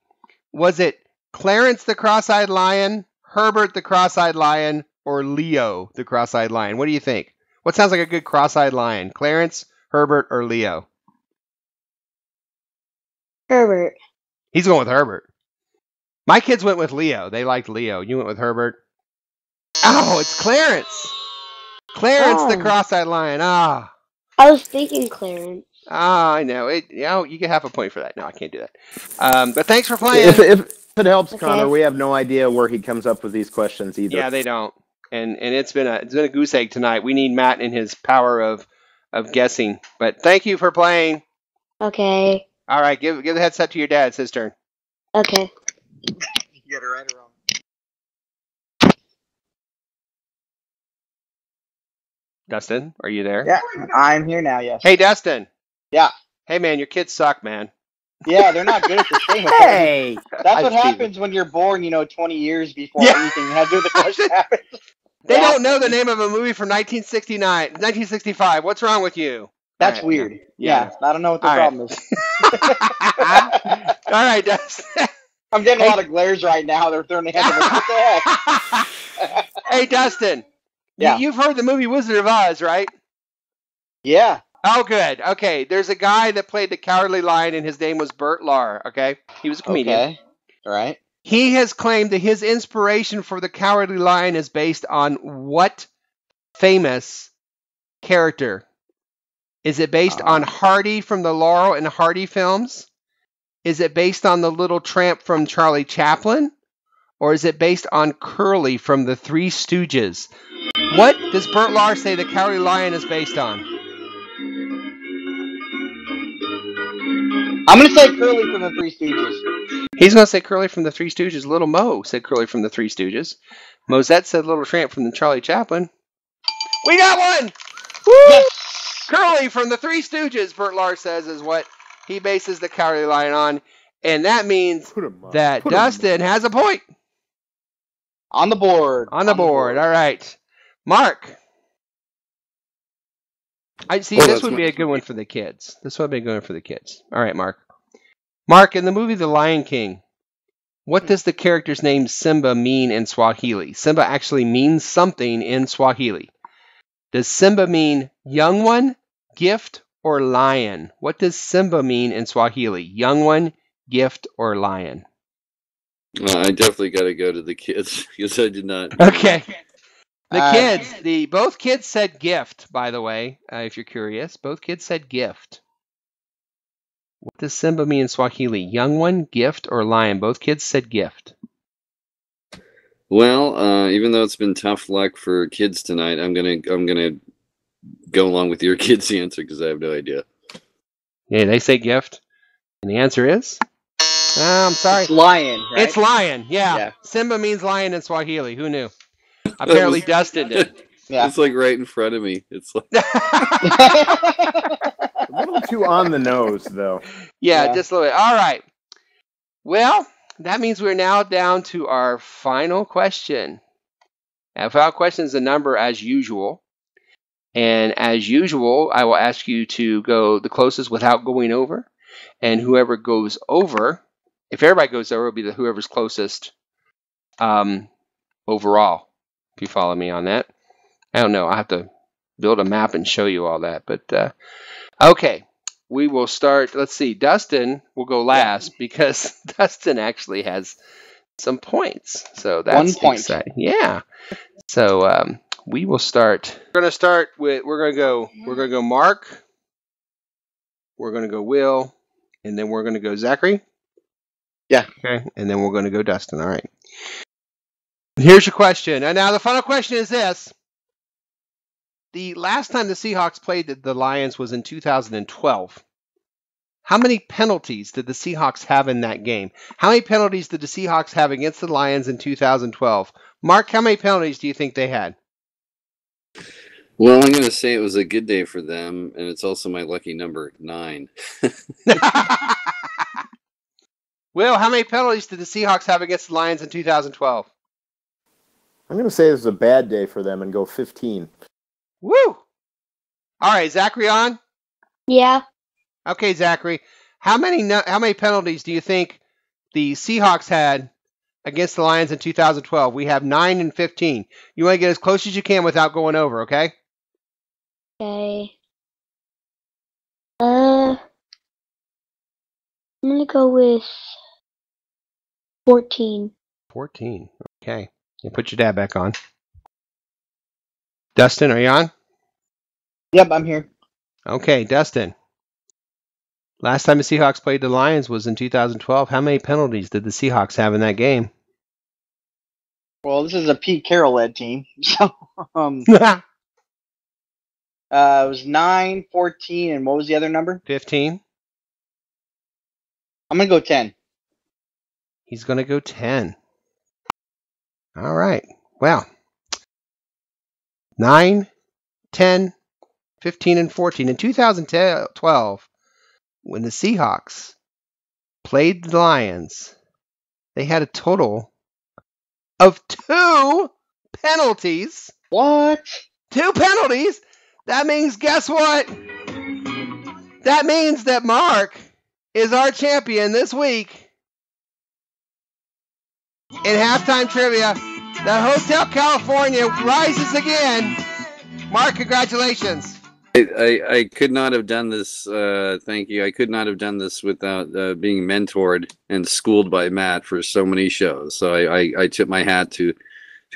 Was it Clarence the Cross-Eyed Lion, Herbert the Cross-Eyed Lion, or Leo the Cross-Eyed Lion? What do you think? What sounds like a good cross-eyed lion? Clarence, Herbert, or Leo? Herbert. He's going with Herbert. My kids went with Leo. They liked Leo. You went with Herbert? Oh, it's Clarence. Clarence the Cross-Eyed Lion. Ah. I was thinking Clarence. Ah, I know. You get half a point for that. No, I can't do that. But thanks for playing. If it helps, Connor, we have no idea where he comes up with these questions either. Yeah, they don't. And it's been a goose egg tonight. We need Matt and his power of guessing. But thank you for playing. Okay. All right, give the headset to your dad. It's his turn. Okay. You get it right or wrong. Dustin, are you there? Yeah, I'm here now, yes. Hey, Dustin. Yeah. Hey, man, your kids suck, man. Yeah, they're not good at this game. Hey! That's what happens when you're born, 20 years before anything has to do with the question happens. They don't know the name of a movie from 1965. What's wrong with you? That's weird. Yeah, I don't know what the problem is. All right, Dustin. I'm getting a lot of glares right now. They're throwing their hands up. What the heck? Hey, Dustin. Yeah. You've heard the movie Wizard of Oz, right? Yeah. Oh, good. Okay, there's a guy that played the Cowardly Lion, and his name was Bert Lahr, okay? He was a comedian. Okay, all right. He has claimed that his inspiration for the Cowardly Lion is based on what famous character? Is it based on Hardy from the Laurel and Hardy films? Is it based on the Little Tramp from Charlie Chaplin? Or is it based on Curly from the Three Stooges? What does Bert Lahr say the Cowardly Lion is based on? I'm going to say Curly from the Three Stooges. He's going to say Curly from the Three Stooges. Little Mo said Curly from the Three Stooges. Mosette said Little Tramp from the Charlie Chaplin. We got one! Woo! Yes. Curly from the Three Stooges, Bert Lahr says, is what he bases the Cowardly Lion on. And that means that Dustin has a point. On the board. On the board. All right. Mark. I see. This would be a good one for the kids. This would be a good one for the kids. All right, Mark. Mark, in the movie The Lion King, what does the character's name Simba mean in Swahili? Simba actually means something in Swahili. Does Simba mean young one, gift, or lion? What does Simba mean in Swahili? Young one, gift, or lion? I definitely got to go to the kids because I did not. Okay. The kids, both kids said gift, by the way, if you're curious. Both kids said gift. What does Simba mean in Swahili? Young one, gift, or lion? Both kids said gift. Well, even though it's been tough luck for kids tonight, I'm gonna go along with your kids' answer because I have no idea. Yeah, they say gift, and the answer is. I'm sorry. It's lion, right? It's lion, yeah. Simba means lion in Swahili. Who knew? Apparently Dustin did. Yeah. It's like right in front of me. It's like a little too on the nose, though. Yeah, just a little bit. All right. Well, that means we're now down to our final question. Our final question is a number as usual. And as usual, I will ask you to go the closest without going over. And whoever goes over, if everybody goes over, it'll be whoever's closest overall. If you follow me on that. I don't know. I'll have to build a map and show you all that. But, okay. We will start. Let's see. Dustin will go last because Dustin actually has some points. So that's 1 point. Exciting. Yeah. So we will start. We're going to start with, we're going to go Mark. We're going to go Will. And then we're going to go Zachary. Yeah. Okay. And then we're going to go Dustin. All right. Here's your question. And now the final question is this. The last time the Seahawks played the Lions was in 2012. How many penalties did the Seahawks have in that game? How many penalties did the Seahawks have against the Lions in 2012? Mark, how many penalties do you think they had? Well, I'm going to say it was a good day for them, and it's also my lucky number 9. Will, how many penalties did the Seahawks have against the Lions in 2012? I'm going to say it was a bad day for them and go 15. Woo! All right, Zachary on? Yeah. Okay, Zachary. How many penalties do you think the Seahawks had against the Lions in 2012? We have 9 and 15. You want to get as close as you can without going over, okay? Okay. I'm going to go with 14. 14. Okay. You put your dad back on. Dustin, are you on? Yep, I'm here. Okay, Dustin. Last time the Seahawks played the Lions was in 2012. How many penalties did the Seahawks have in that game? Well, this is a Pete Carroll-led team. So, it was 9, 14, and what was the other number? 15. I'm going to go 10. He's going to go 10. All right. Well, 9, 10, 15, and 14. In 2012, when the Seahawks played the Lions, they had a total of 2 penalties. What? 2 penalties? That means, guess what? That means that Mark is our champion this week. In halftime trivia, the Hotel California rises again. Mark, congratulations. I could not have done this. Thank you. I could not have done this without being mentored and schooled by Matt for so many shows. So I tip my hat to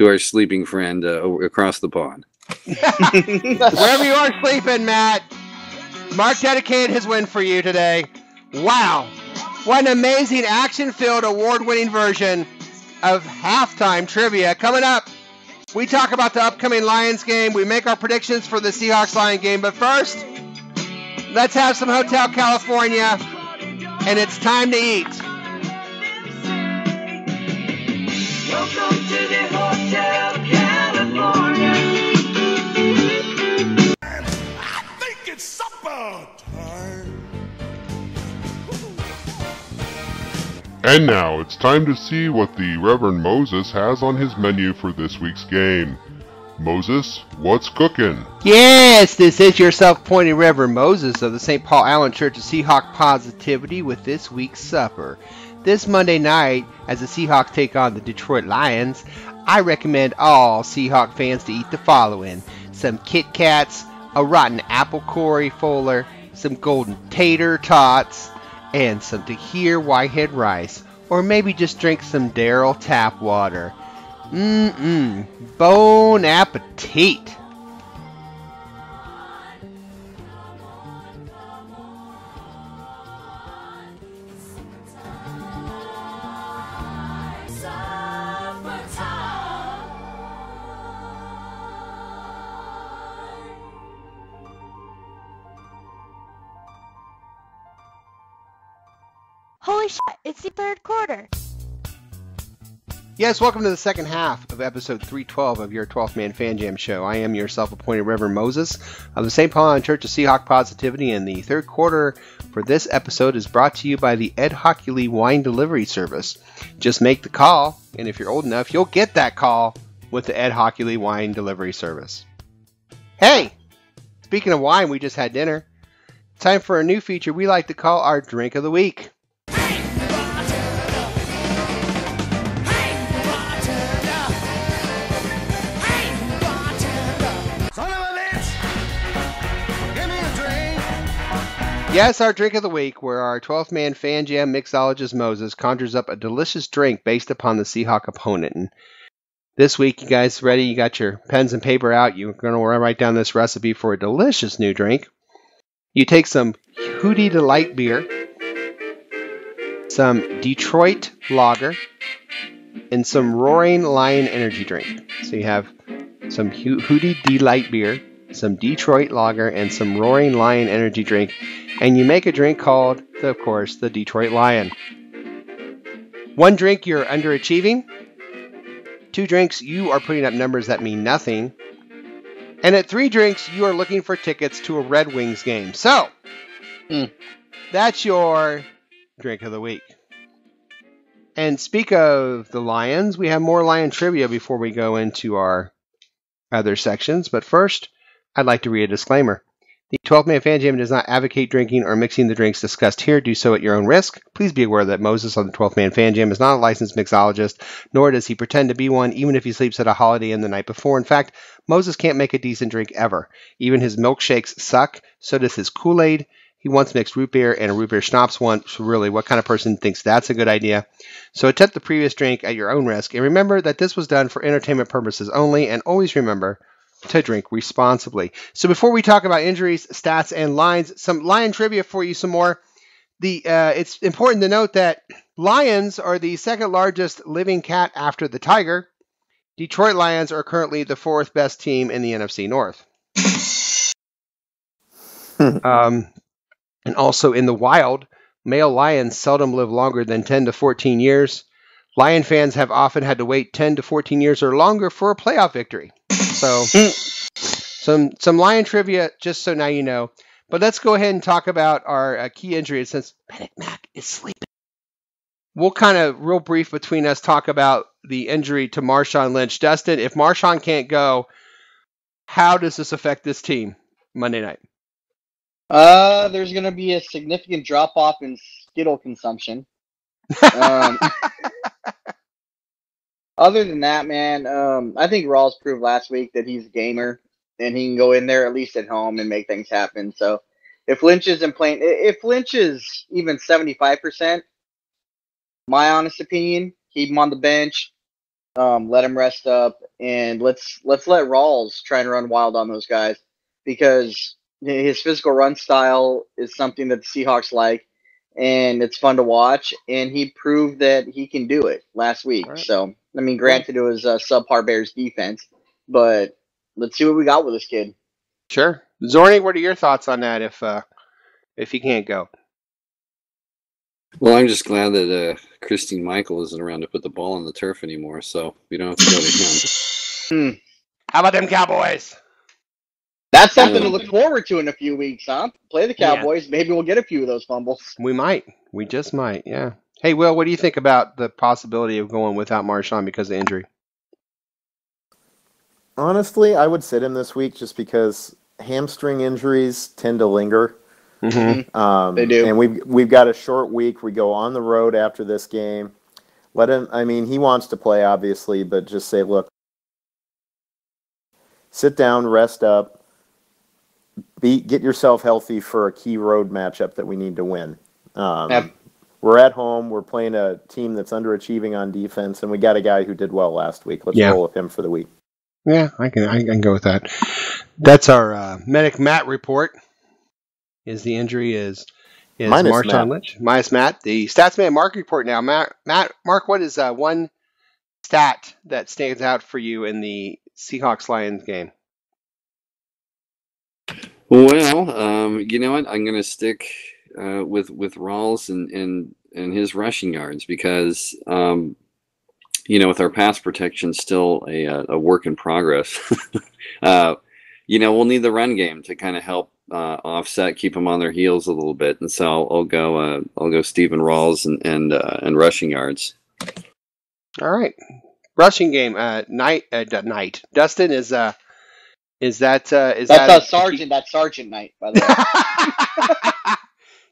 our sleeping friend across the pond. Wherever you are sleeping, Matt, Mark dedicated his win for you today. Wow. What an amazing action-filled, award-winning version of halftime trivia. Coming up, we talk about the upcoming Lions game. We make our predictions for the Seahawks-Lion game. But first, let's have some Hotel California, and it's time to eat. Welcome to the Hotel California. I think it's supper time. And now it's time to see what the Reverend Moses has on his menu for this week's game. Moses, what's cooking? Yes, this is your self-appointed Reverend Moses of the St. Paul Allen Church of Seahawk Positivity with this week's supper. This Monday night, as the Seahawks take on the Detroit Lions, I recommend all Seahawk fans to eat the following: some Kit Kats, a rotten apple Cory Fuller, some golden tater tots, and some Tahir Whitehead rice, or maybe just drink some Darryl tap water. Bon appetit! Holy shit, it's the third quarter. Yes, welcome to the second half of episode 312 of your 12th Man Fan Jam show. I am your self-appointed Reverend Moses of the St. Paul Allen Church of Seahawk Positivity, and the third quarter for this episode is brought to you by the Ed Hockley Wine Delivery Service. Just make the call, and if you're old enough, you'll get that call with the Ed Hockley Wine Delivery Service. Hey, speaking of wine, we just had dinner. Time for a new feature we like to call our Drink of the Week. Yes, our drink of the week, where our 12th man fan jam mixologist Moses conjures up a delicious drink based upon the Seahawk opponent. And this week, you guys ready? You got your pens and paper out. You're going to write down this recipe for a delicious new drink. You take some Hootie Delight beer, some Detroit Lager, and some Roaring Lion energy drink. So you have some Hootie Delight beer, some Detroit Lager, and some Roaring Lion energy drink. And you make a drink called, of course, the Detroit Lion. One drink, you're underachieving. Two drinks, you are putting up numbers that mean nothing. And at three drinks, you are looking for tickets to a Red Wings game. So, that's your drink of the week. And speak of the Lions, we have more Lion trivia before we go into our other sections. But first, I'd like to read a disclaimer. The 12-Man Fan Jam does not advocate drinking or mixing the drinks discussed here. Do so at your own risk. Please be aware that Moses on the 12-Man Fan Jam is not a licensed mixologist, nor does he pretend to be one, even if he sleeps at a Holiday Inn the night before. In fact, Moses can't make a decent drink ever. Even his milkshakes suck. So does his Kool-Aid. He once mixed root beer and a root beer schnapps once. Really, what kind of person thinks that's a good idea? So attempt the previous drink at your own risk. And remember that this was done for entertainment purposes only. And always remember to drink responsibly. So before we talk about injuries, stats, and lines, some Lion trivia for you some more. It's important to note that Lions are the second largest living cat after the Tiger. Detroit Lions are currently the fourth best team in the NFC North. And also in the wild, male lions seldom live longer than 10 to 14 years. Lion fans have often had to wait 10 to 14 years or longer for a playoff victory. So, some Lion trivia, just so now you know. But let's go ahead and talk about our key injuries since Panic Mac is sleeping. We'll kind of, real brief between us, talk about the injury to Marshawn Lynch. Dustin, if Marshawn can't go, how does this affect this team Monday night? There's going to be a significant drop-off in Skittle consumption. Other than that, man, I think Rawls proved last week that he's a gamer. and he can go in there at least at home and make things happen. So if Lynch isn't playing, if Lynch is even 75%, my honest opinion, keep him on the bench, let him rest up, and let's let Rawls try and run wild on those guys, because his physical run style is something that the Seahawks like, and it's fun to watch, and he proved that he can do it last week. Right. So, I mean, granted, it was subpar Bears defense, but let's see what we got with this kid. Sure. Zorni, what are your thoughts on that if he can't go? Well, I'm just glad that Christine Michael isn't around to put the ball on the turf anymore, so we don't have to go to him. How about them Cowboys? That's something to look forward to in a few weeks, huh? Play the Cowboys. Yeah. Maybe we'll get a few of those fumbles. We might. We just might, yeah. Hey, Will, what do you think about the possibility of going without Marshawn because of injury? Honestly, I would sit him this week just because hamstring injuries tend to linger. Mm-hmm. They do. And we've got a short week. We go on the road after this game. Let him, I mean, he wants to play, obviously, but just say, look, sit down, rest up. Get yourself healthy for a key road matchup that we need to win. We're at home. We're playing a team that's underachieving on defense, and we got a guy who did well last week. Let's roll with him for the week. Yeah, I can go with that. That's our Medic Matt report. Is the injury is Marshawn Lynch minus Matt? The Stats Man Mark report now. Mark, what is one stat that stands out for you in the Seahawks Lions game? Well, you know what? I'm going to stick with Rawls and his rushing yards because, with our pass protection still a work in progress. We'll need the run game to kind of help offset, keep them on their heels a little bit, and so I'll go Stephen Rawls and rushing yards. All right, rushing game. Night. Dustin is that Sergeant? That's Sergeant Knight, by the way.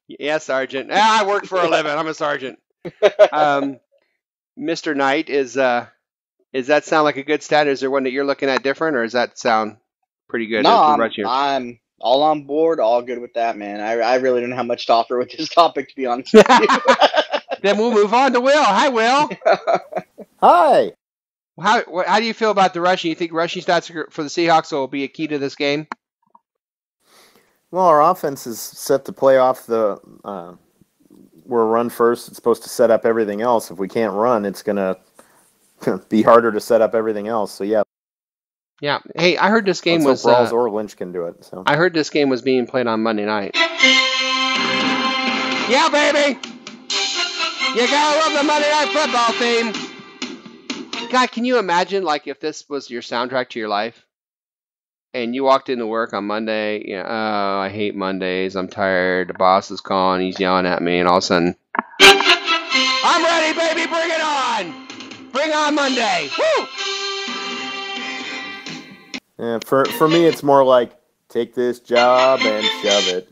Yeah, Sergeant. I work for a living. I'm a sergeant. Mr. Knight, is that sound like a good stat? Is there one that you're looking at different, or does that sound pretty good? No, I'm all on board, all good with that, man. I really don't have much to offer with this topic, to be honest with you. Then we'll move on to Will. Hi, Will. Hi. How do you feel about the rushing? You think rushing stats for the Seahawks will be a key to this game? Well, our offense is set to play off we're run first. It's supposed to set up everything else. If we can't run, it's going to be harder to set up everything else. So, yeah. Yeah. Hey, I heard this game was... Rawls or Lynch can do it. So. I heard this game was being played on Monday night. Yeah, baby! You gotta love the Monday Night Football theme! God, can you imagine, like, if this was your soundtrack to your life? And you walked into work on Monday, oh, I hate Mondays, I'm tired, the boss is calling, he's yelling at me, and all of a sudden, I'm ready, baby, bring it on! Bring on Monday! Woo! Yeah, for me, it's more like, take this job and shove it.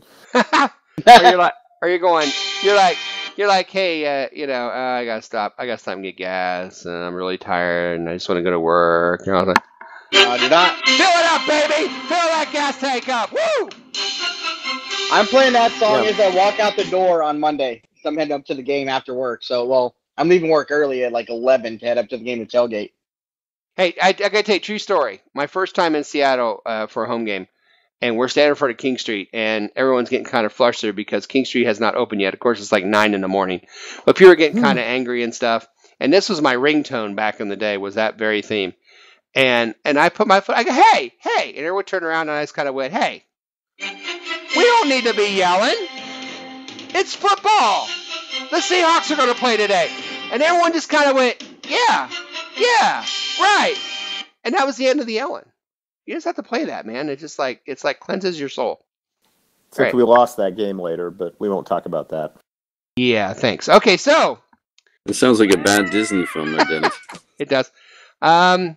You're like, hey, I gotta stop. I gotta stop and get gas, and I'm really tired, and I just want to go to work. I was like, do not. Fill it up, baby! Fill that gas tank up! Woo! I'm playing that song as I walk out the door on Monday. So I'm heading up to the game after work. So, I'm leaving work early at like 11 to head up to the game to tailgate. Hey, I gotta tell you a true story. My first time in Seattle for a home game. And we're standing in front of King Street, and everyone's getting kind of flustered because King Street has not opened yet. Of course, it's like 9 in the morning. But people are getting kind of angry and stuff. And this was my ringtone back in the day, was that very theme. And I put my foot, I go, hey! And everyone turned around, and I just kind of went, hey, we don't need to be yelling. It's football. The Seahawks are going to play today. And everyone just kind of went, yeah, right. And that was the end of the yelling. You just have to play that, man. It's like cleanses your soul. Except we lost that game later, but we won't talk about that. Yeah, thanks. Okay, so it sounds like a bad Disney film, there, Dennis. It does. All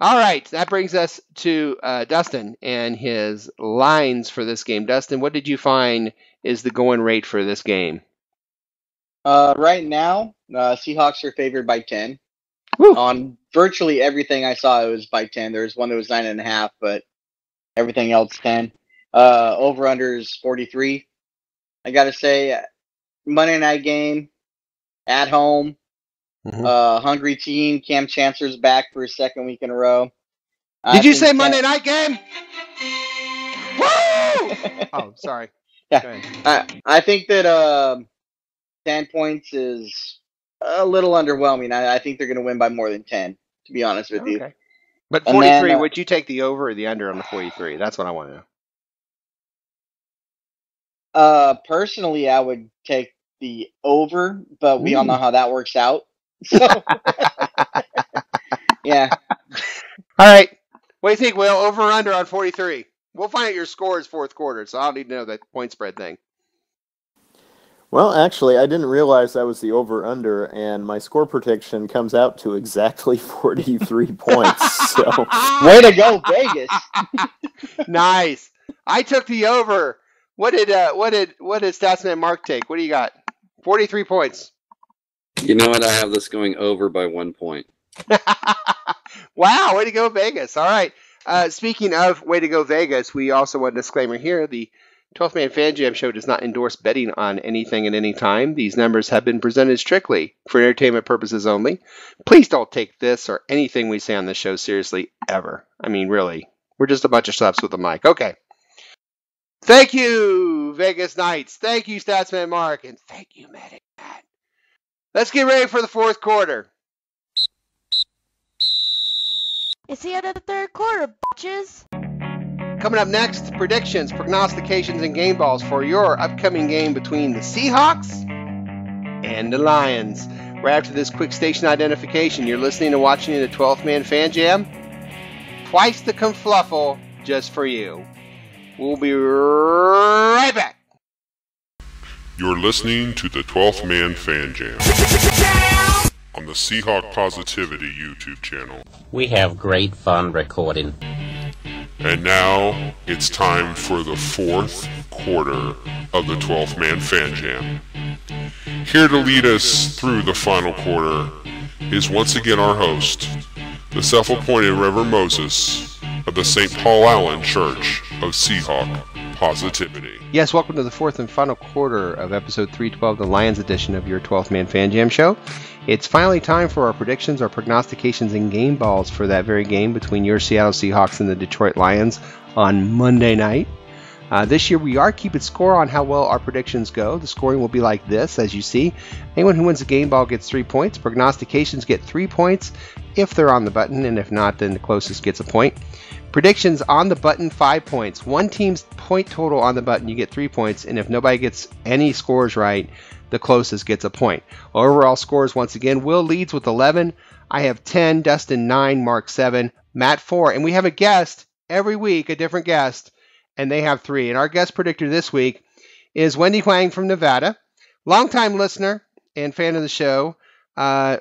right, that brings us to Dustin and his lines for this game. Dustin, what did you find is the going rate for this game? Right now, Seahawks are favored by 10. Woo. On virtually everything I saw, it was by 10. There was one that was 9.5, but Everything else 10. Over under is 43. I gotta say, Monday night game at home. Hungry team. Cam Chancellor's back for his second week in a row. Did you say Monday night game? Woo! Oh, sorry. Yeah, I think that 10 points is a little underwhelming. I think they're going to win by more than 10, to be honest with you. But 43, would you take the over or the under on the 43? That's what I want to know. Personally, I would take the over, but we all know how that works out. So, yeah. All right. What do you think, Will? Over or under on 43? We'll find out your scores fourth quarter, so I don't need to know that point spread thing. Well, actually, I didn't realize that was the over-under, and my score prediction comes out to exactly 43 points. So, way to go, Vegas! Nice. I took the over. What did Statsman Mark take? What do you got? 43 points. You know what? I have this going over by 1 point. Wow, way to go, Vegas. All right. Speaking of way to go, Vegas, we also want a disclaimer here. The 12th Man Fan Jam Show does not endorse betting on anything at any time. These numbers have been presented strictly for entertainment purposes only. Please don't take this or anything we say on this show seriously, ever. I mean, really. We're just a bunch of subs with a mic. Okay. Thank you, Vegas Knights. Thank you, Statsman Mark. And thank you, Matt. Let's get ready for the fourth quarter. It's the end of the third quarter, bitches. Coming up next, predictions, prognostications, and game balls for your upcoming game between the Seahawks and the Lions. Right after this quick station identification, you're listening and watching the 12th Man Fan Jam. Twice the confluffle just for you. We'll be right back. You're listening to the 12th Man Fan Jam on the Seahawk Positivity YouTube channel. We have great fun recording. And now, it's time for the fourth quarter of the 12th Man Fan Jam. Here to lead us through the final quarter is once again our host, the self-appointed Reverend Moses of the St. Paul Allen Church of Seahawk Positivity. Yes, welcome to the fourth and final quarter of episode 312, the Lions edition of your 12th Man Fan Jam show. It's finally time for our predictions, our prognostications, and game balls for that very game between your Seattle Seahawks and the Detroit Lions on Monday night. This year we are keeping score on how well our predictions go. The scoring will be like this, as you see. Anyone who wins a game ball gets 3 points. Prognostications get 3 points if they're on the button, and if not, then the closest gets a point. Predictions on the button, 5 points. One team's point total on the button, you get 3 points, and if nobody gets any scores right, the closest gets a point. Overall scores, once again, Will leads with 11. I have 10, Dustin 9, Mark 7, Matt 4, and we have a guest every week, a different guest, and they have 3. And our guest predictor this week is Wendy Huang from Nevada, longtime listener and fan of the show.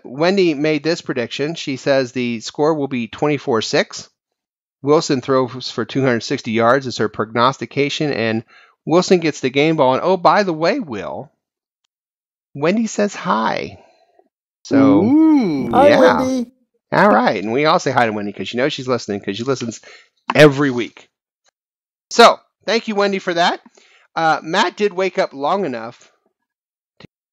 Wendy made this prediction. She says the score will be 24-6. Wilson throws for 260 yards is her prognostication, and Wilson gets the game ball. And oh, by the way, Will, Wendy says hi. So, yeah. Hi, Wendy. All right. And we all say hi to Wendy because you know she's listening, because she listens every week. So, thank you, Wendy, for that. Matt did wake up long enough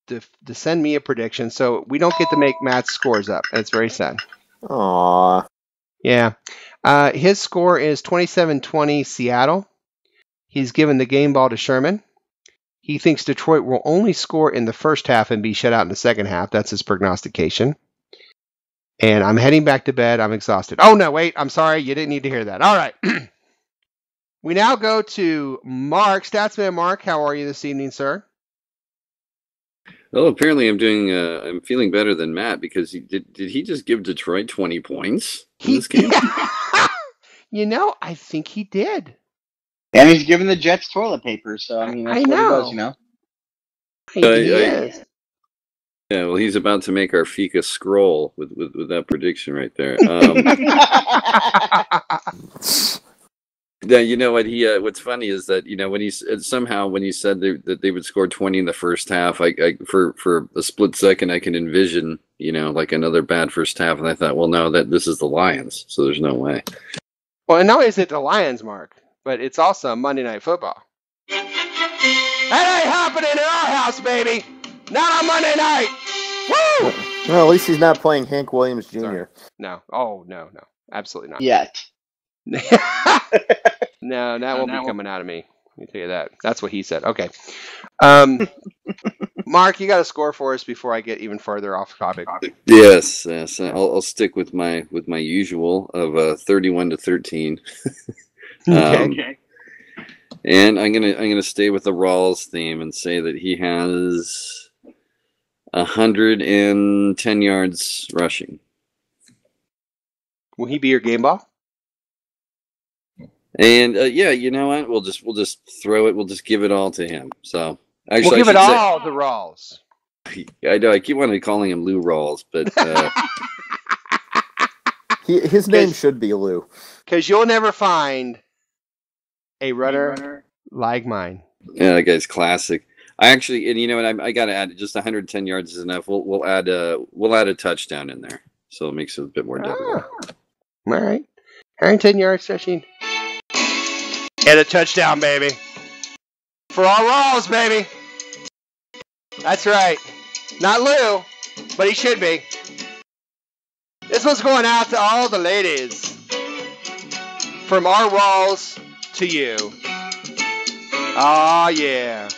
to send me a prediction, so we don't get to make Matt's scores up. It's very sad. Aww. Yeah. His score is 27-20 Seattle. He's given the game ball to Sherman. He thinks Detroit will only score in the first half and be shut out in the second half. That's his prognostication. And I'm heading back to bed. I'm exhausted. Oh, no, wait. I'm sorry. You didn't need to hear that. All right. We now go to Mark. Statsman Mark, how are you this evening, sir? Well, apparently I'm feeling better than Matt, because did he just give Detroit 20 points in this game? You know, I think he did. And he's giving the Jets toilet paper, so I mean, that's what he does, you know? Yeah, well, he's about to make our Fika scroll with that prediction right there. Yeah, you know what? What's funny is that, you know, when he said that they would score 20 in the first half, for a split second I can envision, you know, like another bad first half, and I thought, well, no, that this is the Lions, so there's no way. Well, and not only is it the Lions, Mark, but it's also Monday Night Football. That ain't happening in our house, baby. Not on Monday night. Woo! Well, at least he's not playing Hank Williams Jr. Sorry. No. Oh, no. Absolutely not. Yet. No, that won't be coming out of me. Let me tell you that. That's what he said. Okay. Mark, you got a score for us before I get even further off topic. Yes. I'll stick with my usual of 31-13. Okay. And I'm gonna stay with the Rawls theme and say that he has 110 yards rushing. Will he be your game ball? And yeah, you know what? We'll just throw it. We'll just give it all to him. So actually, we'll give it all to Rawls. I know. I keep wanting to calling him Lou Rawls, but his name should be Lou. Because you'll never find a runner like mine. Yeah, that guy's classic. I actually, and you know what? I got to add just 110 yards is enough. We'll add a touchdown in there, so it makes it a bit more difficult. All right, 110 yards stretching. And a touchdown, baby. For all Rawls, baby. That's right. Not Lou, but he should be. This one's going out to all the ladies. From our Rawls to you. Oh, yeah.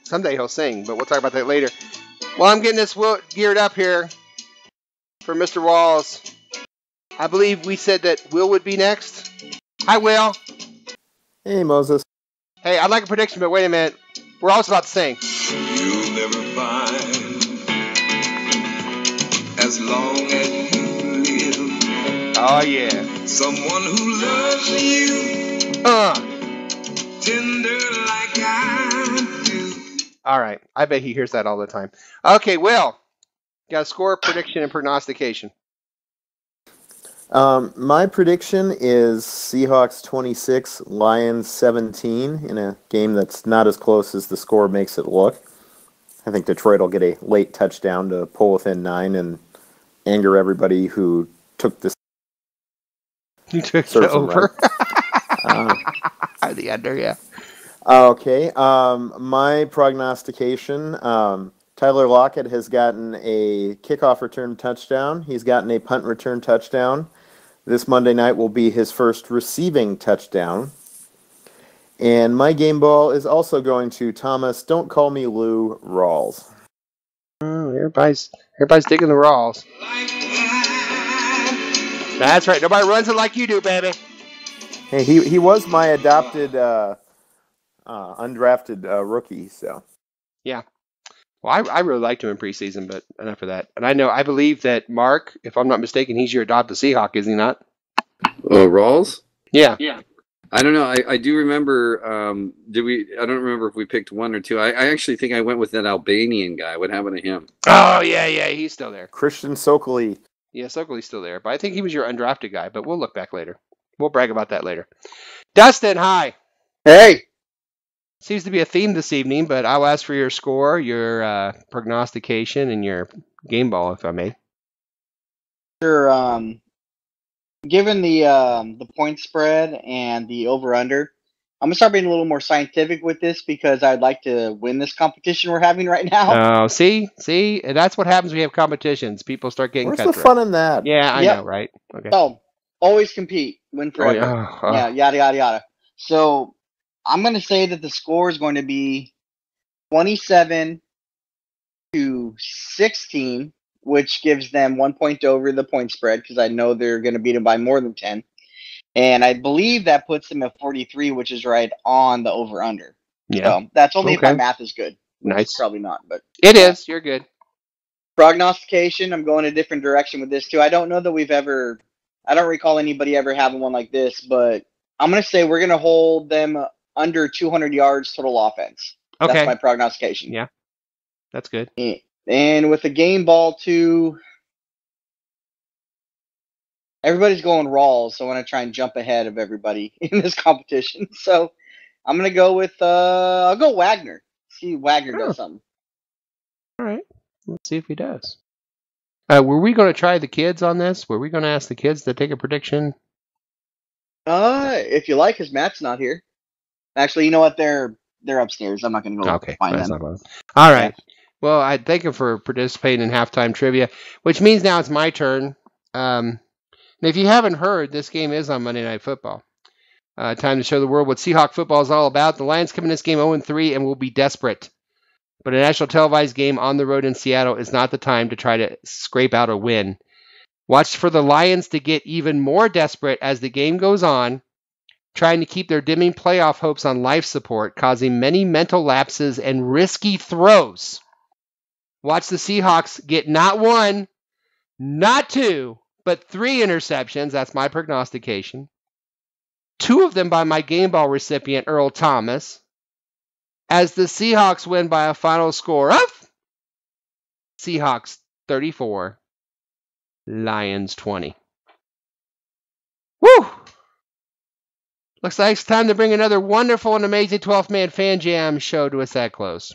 Someday he'll sing, but we'll talk about that later. Well, I'm getting this geared up here for Mr. Rawls. I believe we said that Will would be next. Hi, Will. Hey, Moses. Hey, I'd like a prediction, but wait a minute. We're also about to sing. You'll never find, as long as you live. Oh, yeah. Someone who loves you. Tender like I do. All right. I bet he hears that all the time. Okay, Will. Got a score, prediction, and prognostication. My prediction is Seahawks 26, Lions 17 in a game that's not as close as the score makes it look. I think Detroit will get a late touchdown to pull within 9 and anger everybody who took this. You took it over. The under, yeah. Okay. My prognostication, Tyler Lockett has gotten a kickoff return touchdown. He's gotten a punt return touchdown. This Monday night will be his first receiving touchdown. And my game ball is also going to Thomas, don't call me Lou, Rawls. Oh, everybody's digging the Rawls. That's right. Nobody runs it like you do, baby. Hey, he was my adopted undrafted rookie, so. Yeah. Well, I really liked him in preseason, but enough of that. And I believe that Mark, if I'm not mistaken, he's your adopted Seahawk, is he not? Rawls? Yeah. I don't know. I do remember. I don't remember if we picked one or two. I actually think I went with that Albanian guy. What happened to him? Oh yeah, he's still there. Christian Sokoli. Yeah, Sokoli's still there, but I think he was your undrafted guy. But we'll look back later. We'll brag about that later. Dustin, hi. Hey. Seems to be a theme this evening, but I'll ask for your score, your prognostication, and your game ball, if I may. Sure. Given the point spread and the over/under, I'm gonna start being a little more scientific with this because I'd like to win this competition we're having right now. Oh, see, that's what happens when you have competitions. People start getting. Where's the fun in that? Yeah, I know, right? Okay. So always compete, win forever. Yeah, yada yada yada. So I'm going to say that the score is going to be 27-16, which gives them 1 point over the point spread because I know they're going to beat them by more than 10. And I believe that puts them at 43, which is right on the over-under. Yeah. So that's only if my math is good. Nice. Probably not, but it is. You're good. Prognostication, I'm going a different direction with this too. I don't know that I don't recall anybody ever having one like this, but I'm going to say we're going to hold them under 200 yards total offense. Okay. That's my prognostication. Yeah. That's good. And with the game ball too, everybody's going Rawls, so I want to try and jump ahead of everybody in this competition. So I'm going to go with, I'll go Wagner. See if Wagner does something. All right. Let's see if he does. Were we going to try the kids on this? Were we going to ask the kids to take a prediction? If you like, because Matt's not here. Actually, you know what? They're upstairs. I'm not going to go find them. All right. Yeah. Well, I thank you for participating in halftime trivia, which means now it's my turn. And if you haven't heard, this game is on Monday Night Football. Time to show the world what Seahawk football is all about. The Lions come in this game 0-3 and will be desperate. But a national televised game on the road in Seattle is not the time to try to scrape out a win. Watch for the Lions to get even more desperate as the game goes on, trying to keep their dimming playoff hopes on life support, causing many mental lapses and risky throws. Watch the Seahawks get not 1, not 2, but 3 interceptions. That's my prognostication. 2 of them by my game ball recipient, Earl Thomas, as the Seahawks win by a final score of Seahawks 34, Lions 20. Woo! Looks like it's time to bring another wonderful and amazing 12th Man Fan Jam show to us at close.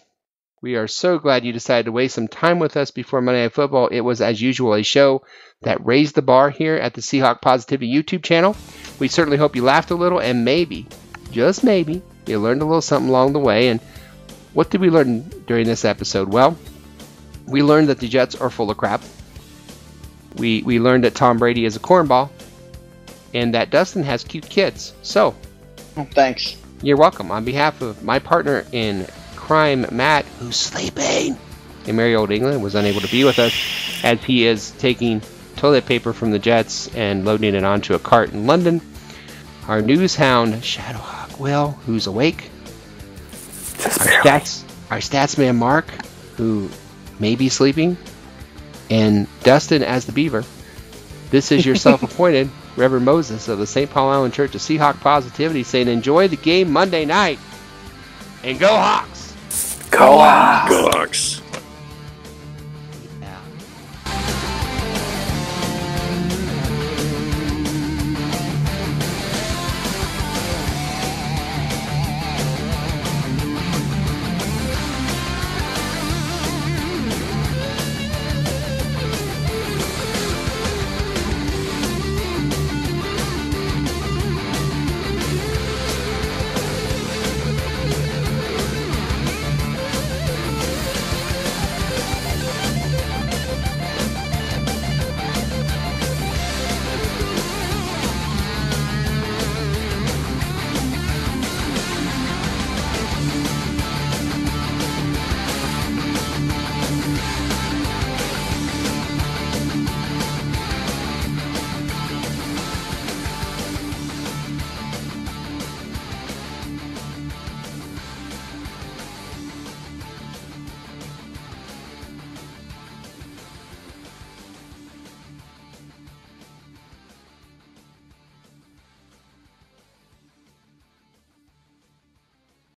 We are so glad you decided to waste some time with us before Monday Night Football. It was, as usual, a show that raised the bar here at the Seahawk Positivity YouTube channel. We certainly hope you laughed a little and maybe, just maybe, you learned a little something along the way. And what did we learn during this episode? Well, we learned that the Jets are full of crap. We learned that Tom Brady is a cornball. And that Dustin has cute kids. So, thanks. You're welcome. On behalf of my partner in crime, Matt, who's sleeping in merry old England, was unable to be with us as he is taking toilet paper from the Jets and loading it onto a cart in London. Our news hound, Shadowhawk Will, who's awake. Our stats man, Mark, who may be sleeping. And Dustin as the beaver. This is your self-appointed Reverend Moses of the St. Paul Island Church of Seahawk Positivity saying enjoy the game Monday night. And go Hawks! Go Hawks! Go Hawks!